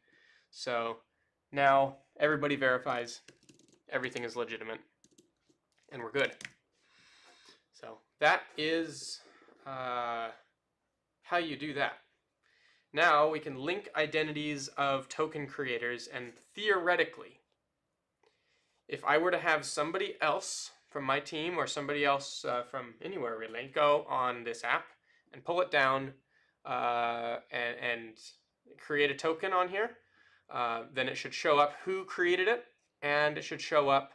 So now everybody verifies everything is legitimate, and we're good. So that is how you do that. Now we can link identities of token creators, and theoretically, if I were to have somebody else from my team or somebody else from anywhere really go on this app and pull it down and create a token on here, then it should show up who created it, and it should show up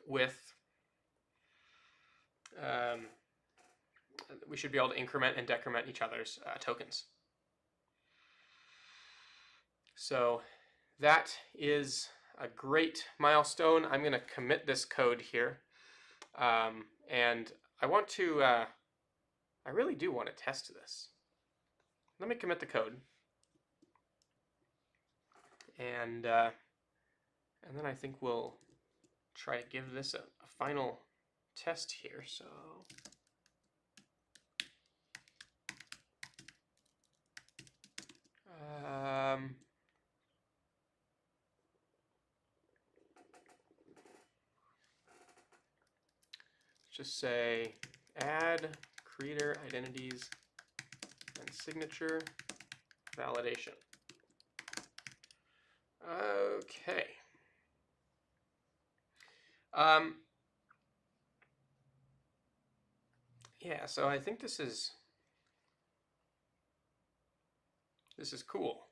with we should be able to increment and decrement each other's tokens. So that is a great milestone. I'm going to commit this code here, and I want to I really do want to test this. Let me commit the code, and then I think we'll try to give this a final test here. So just say add creator identities and signature validation. Okay. Yeah, so I think this is cool.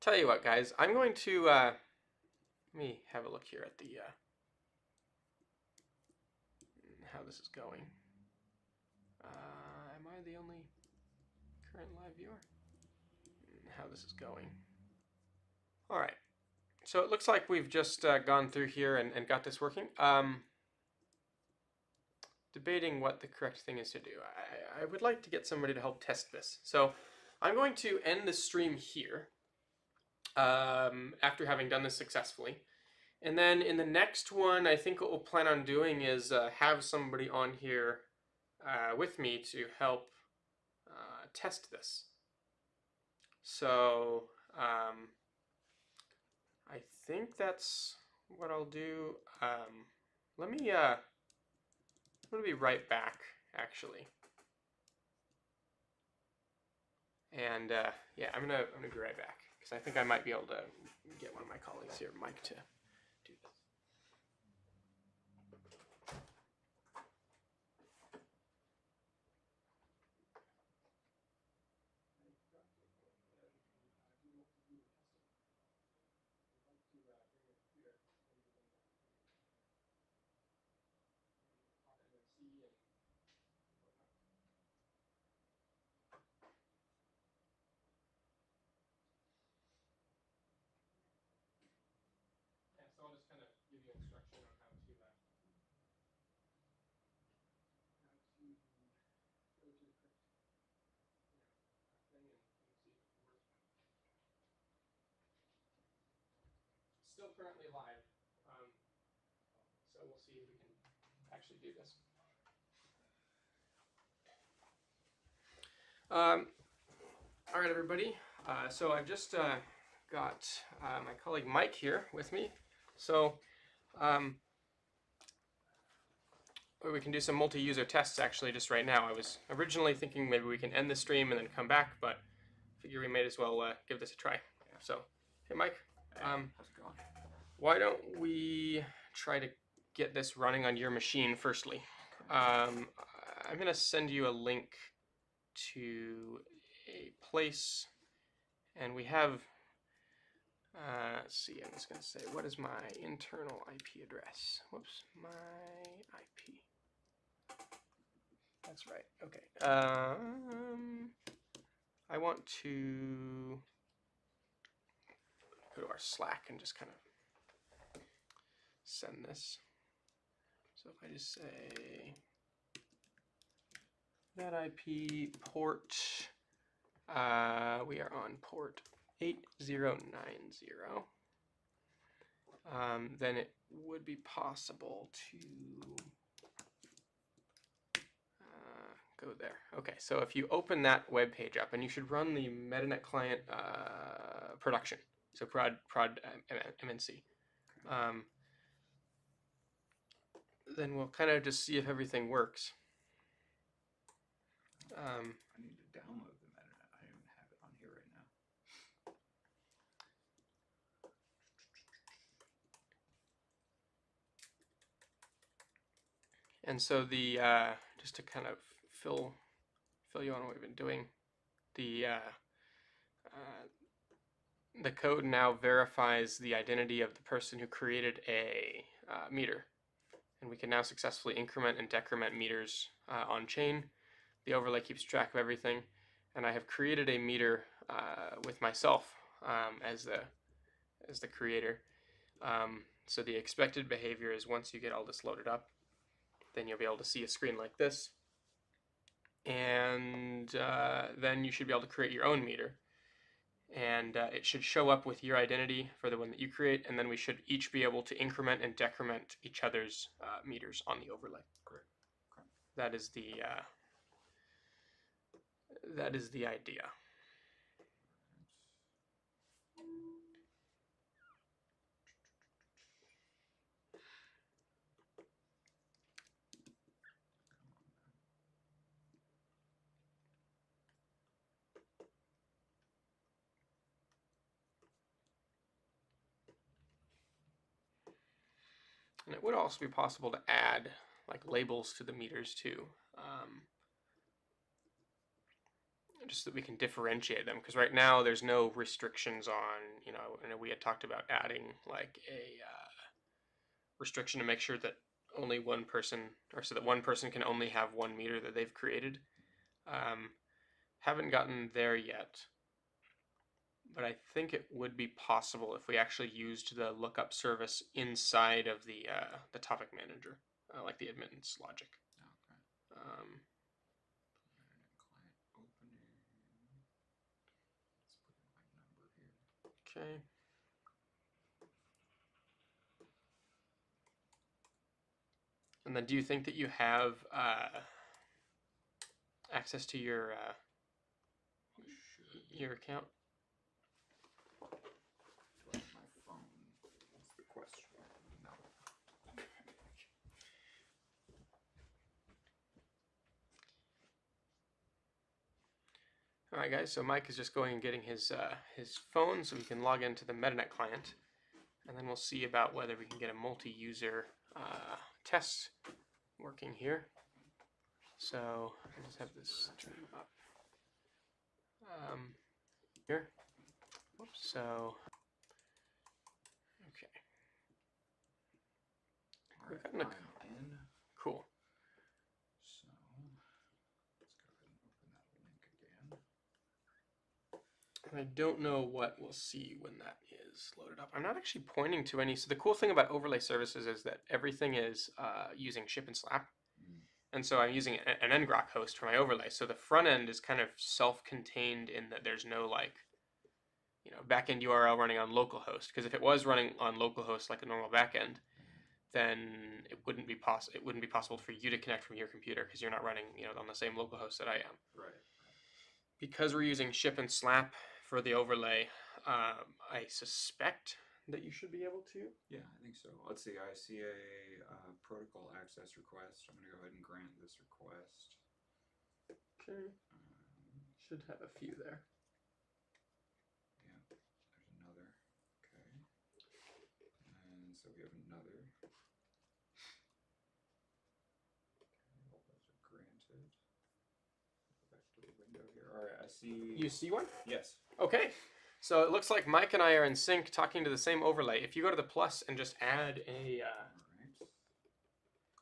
Tell you what, guys, I'm going to let me have a look here at the how this is going. Am I the only current live viewer? How this is going. All right. So it looks like we've just gone through here and got this working. Debating what the correct thing is to do. I would like to get somebody to help test this. So I'm going to end the stream here after having done this successfully. And then in the next one, I think what we'll plan on doing is have somebody on here with me to help test this. So I think that's what I'll do. I'm gonna be right back, actually. And yeah, I'm gonna be right back because I think I might be able to get one of my colleagues here, Mike, to do this. So I'll just kind of give you instruction on how to go to the crypt, thing and see if it works. Still currently live, so we'll see if we can actually do this. All right, everybody. So I've just got my colleague Mike here with me. So we can do some multi-user tests actually just right now. I was originally thinking maybe we can end the stream and then come back, but I figure we may as well give this a try. So, hey Mike, how's it going? Why don't we try to get this running on your machine firstly? I'm going to send you a link to a place, and we have let's see, I'm just going to say, what is my internal IP address? Whoops, my IP. That's right, okay. I want to go to our Slack and just kind of send this. So if I just say that IP port, we are on port 8090. Then it would be possible to go there. Okay, so if you open that web page up, and you should run the MetaNet client production, so prod MNC. Then we'll kind of just see if everything works. I need to download the MetaNet. I don't even have it on here right now. And so the just to kind of fill you on what we've been doing, the code now verifies the identity of the person who created a meter, and we can now successfully increment and decrement meters on chain. The overlay keeps track of everything, and I have created a meter with myself as the creator. So the expected behavior is once you get all this loaded up, then you'll be able to see a screen like this, and then you should be able to create your own meter, and it should show up with your identity for the one that you create, and then we should each be able to increment and decrement each other's meters on the overlay. Great. Okay. That is the idea. And it would also be possible to add like labels to the meters too, just so that we can differentiate them. Because right now there's no restrictions on, we had talked about adding like a restriction to make sure that only one person, or so that one person can only have one meter that they've created. Haven't gotten there yet. But I think it would be possible if we actually used the lookup service inside of the topic manager, like the admittance logic. Okay. Um, Client opening. Let's put in my number here. okay. And then, do you think that you have access to your account? My phone. That's the question. No. All right, guys. So Mike is just going and getting his phone so he can log into the MetaNet client, and then we'll see about whether we can get a multi-user test working here. So I'll just have this turn up here. Whoops. So okay, All right, I'm in. Cool. So let's go ahead and open that link again. And I don't know what we'll see when that is loaded up. I'm not actually pointing to any. So the cool thing about overlay services is that everything is using ship and slap. And so I'm using an ngrok host for my overlay. So the front end is kind of self-contained in that there's no backend URL running on localhost. Because if it was running on localhost like a normal backend, then it wouldn't be possible for you to connect from your computer because you're not running on the same localhost that I am. Right. Because we're using ship and slap for the overlay, I suspect that you should be able to. Yeah, I think so. Let's see. I see a protocol access request. I'm going to go ahead and grant this request. Okay. Should have a few there. Yeah, there's another. Okay. And so we have another. Okay, all those are granted. Go back to the window here. All right, I see. You see one? Yes. Okay. So it looks like Mike and I are in sync talking to the same overlay. If you go to the plus and just add a... All right.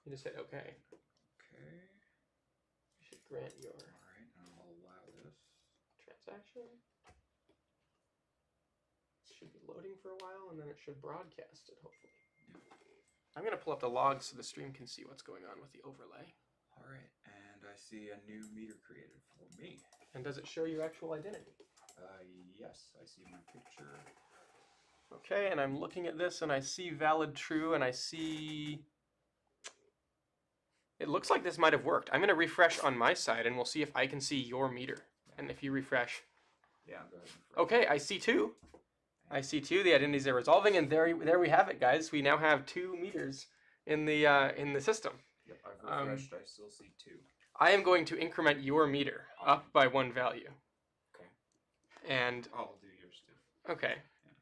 You just hit OK. Okay. You should grant your... All right, and I'll allow this. Transaction. should be loading for a while, and then it should broadcast it, hopefully. I'm going to pull up the logs so the stream can see what's going on with the overlay. All right, and I see a new meter created for me. And does it show your actual identity? Yes, I see my picture. Okay, and I'm looking at this, and I see valid true, and I see... It looks like this might have worked. I'm going to refresh on my side, and we'll see if I can see your meter. And if you refresh... Yeah, go ahead and refresh. Okay, I see 2. I see 2. The identities are resolving, and there we have it, guys. We now have 2 meters in the system. Yep, I've refreshed. I still see 2. I am going to increment your meter up by 1 value. Okay. And I'll do yours too. okay. Yeah.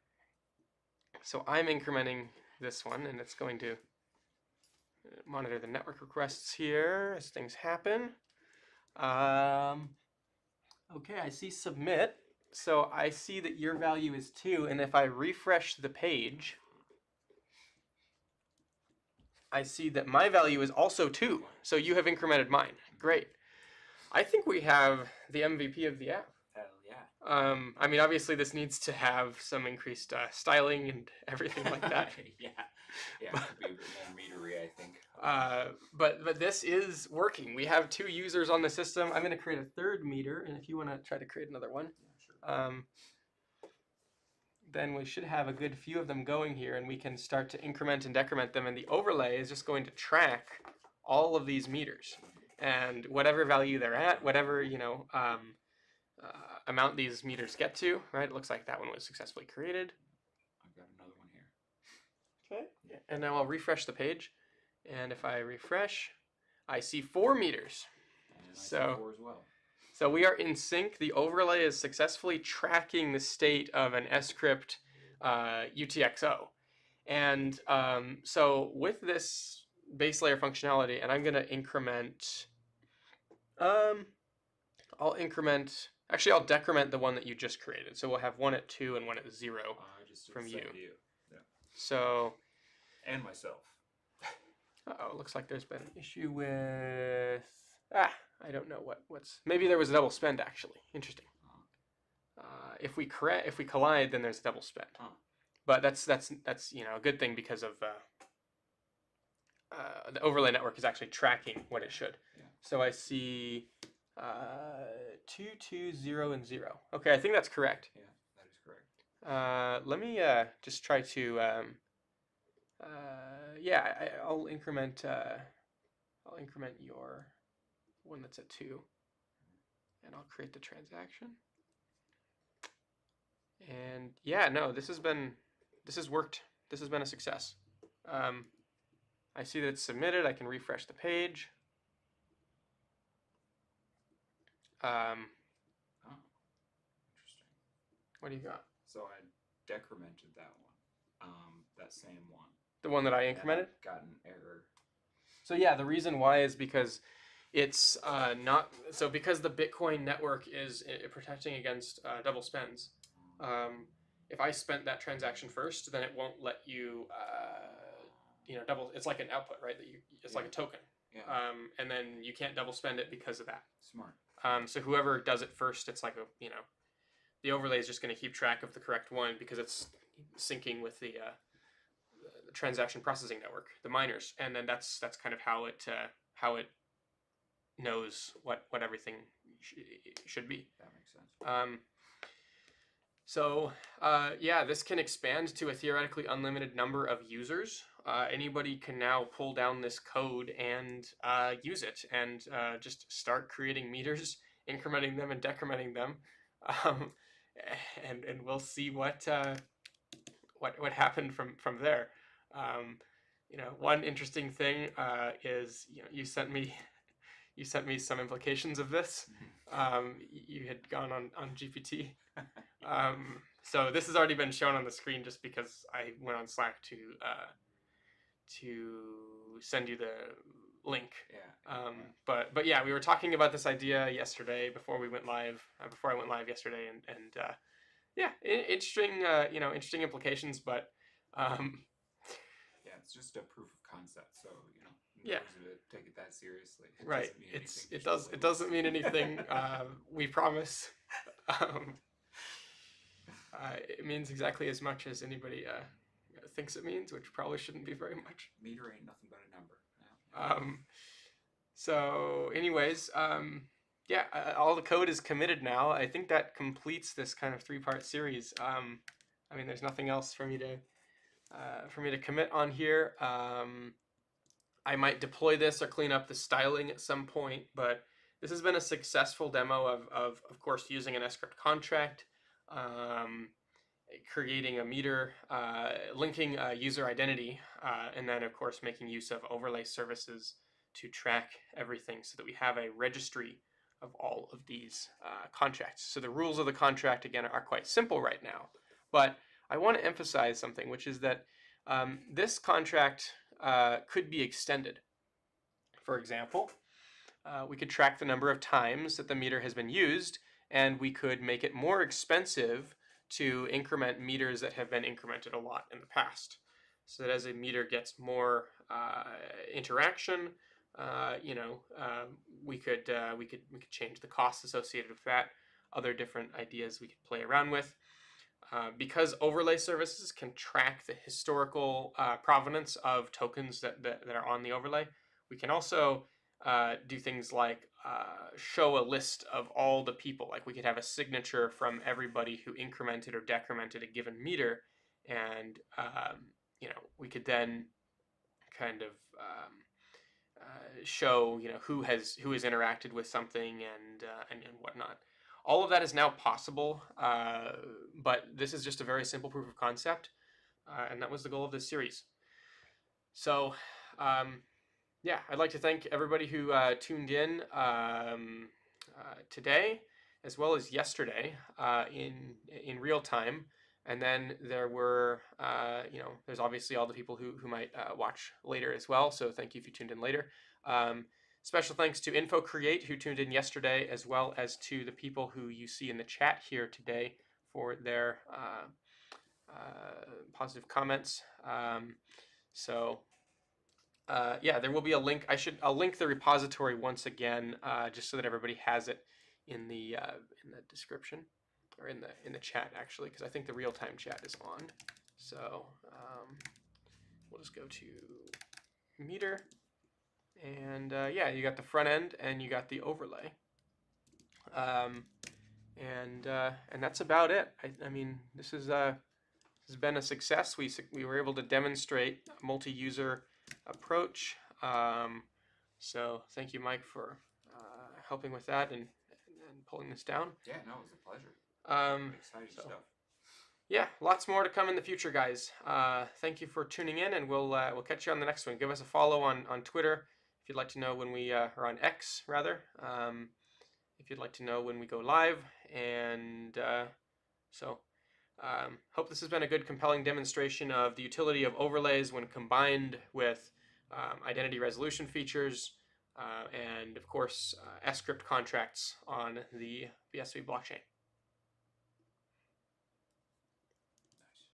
So I'm incrementing this one, and it's going to monitor the network requests here as things happen. Okay, I see submit. So I see that your value is 2, and if I refresh the page, I see that my value is also 2. So you have incremented mine. Great. I think we have the MVP of the app. Hell yeah. I mean, obviously this needs to have some increased styling and everything like that. Yeah, it could be a bit more metery, I think. But this is working. We have 2 users on the system. I'm going to create a 3rd meter, and if you want to try to create another one, yeah, sure. then we should have a good few of them going here, and we can start to increment and decrement them, and the overlay is just going to track all of these meters. And whatever value they're at, whatever, amount these meters get to, right? It looks like that one was successfully created. I've got another one here. Okay. And now I'll refresh the page. And if I refresh, I see 4 meters. And I see 4 as well. So we are in sync. The overlay is successfully tracking the state of an sCrypt UTXO. And so with this base layer functionality, and I'm going to increment, actually I'll decrement the one that you just created. So we'll have one at 2 and one at 0 from you. Yeah. So. And myself. Uh-oh, it looks like there's been an issue with, I don't know what's, maybe there was a double spend actually. Interesting. If we collide, then there's a double spend. But that's a good thing because of the overlay network is actually tracking what it should. Yeah. So I see 2, 2, 0, and 0. Okay, I think that's correct. Yeah, that is correct. Let me just try to I'll increment your one that's at 2, and I'll create the transaction. And yeah, no, this has worked. This has been a success. I see that it's submitted. I can refresh the page. Interesting. What do you got? So I decremented that one, that same one. The one that I incremented? Got an error. So yeah, the reason why is because it's because the Bitcoin network is protecting against double spends. If I spent that transaction first, then it won't let you, double. It's like an output, right? It's like a token. Yeah. And then you can't double spend it because of that. Smart. So whoever does it first, it's like the overlay is just going to keep track of the correct one because it's syncing with the transaction processing network, the miners, and then that's kind of how it knows what everything should be. That makes sense. So this can expand to a theoretically unlimited number of users. Anybody can now pull down this code and use it and just start creating meters, incrementing them and decrementing them, and we'll see what happened from there. One interesting thing is you sent me some implications of this. You had gone on GPT. So this has already been shown on the screen just because I went on Slack to send you the link. Yeah. But yeah, we were talking about this idea yesterday before we went live. Before I went live yesterday, and interesting implications, but. Yeah, it's just a proof of concept, so Yeah. Take it that seriously. Right. It doesn't mean anything. We promise. It means exactly as much as anybody thinks it means, which probably shouldn't be very much. Meter ain't nothing but a number. So anyways, yeah, all the code is committed now. I think that completes this kind of three-part series. I mean, there's nothing else for me to commit on here. I might deploy this or clean up the styling at some point, but this has been a successful demo of course, using an sCrypt contract, creating a meter, linking a user identity, and then, of course, making use of overlay services to track everything so that we have a registry of all of these contracts. So the rules of the contract, again, are quite simple right now. But I want to emphasize something, which is that this contract could be extended. For example, we could track the number of times that the meter has been used, and we could make it more expensive to increment meters that have been incremented a lot in the past. So that as a meter gets more interaction, we could change the costs associated with that. Other different ideas we could play around with. Because overlay services can track the historical provenance of tokens that are on the overlay, we can also do things like show a list of all the people. Like, we could have a signature from everybody who incremented or decremented a given meter, and we could then kind of show who has interacted with something and whatnot. All of that is now possible, but this is just a very simple proof of concept, and that was the goal of this series. So, yeah, I'd like to thank everybody who tuned in today, as well as yesterday, in real time. And then there were, there's obviously all the people who might watch later as well. So thank you if you tuned in later. Special thanks to InfoCreate, who tuned in yesterday, as well as to the people who you see in the chat here today for their positive comments. Yeah, there will be a link. I'll link the repository once again, just so that everybody has it in the description, or in the chat, actually, because I think the real-time chat is on. So we'll just go to meter. And yeah, you got the front end and you got the overlay, and that's about it. I mean, this has been a success. We were able to demonstrate a multi-user approach. So thank you, Mike, for helping with that and pulling this down. Yeah, no, it was a pleasure. Exciting stuff. Yeah, lots more to come in the future, guys. Thank you for tuning in, and we'll catch you on the next one. Give us a follow on Twitter if you'd like to know when we are on X, rather. If you'd like to know when we go live. And hope this has been a good, compelling demonstration of the utility of overlays when combined with identity resolution features, and of course sCrypt contracts on the BSV blockchain.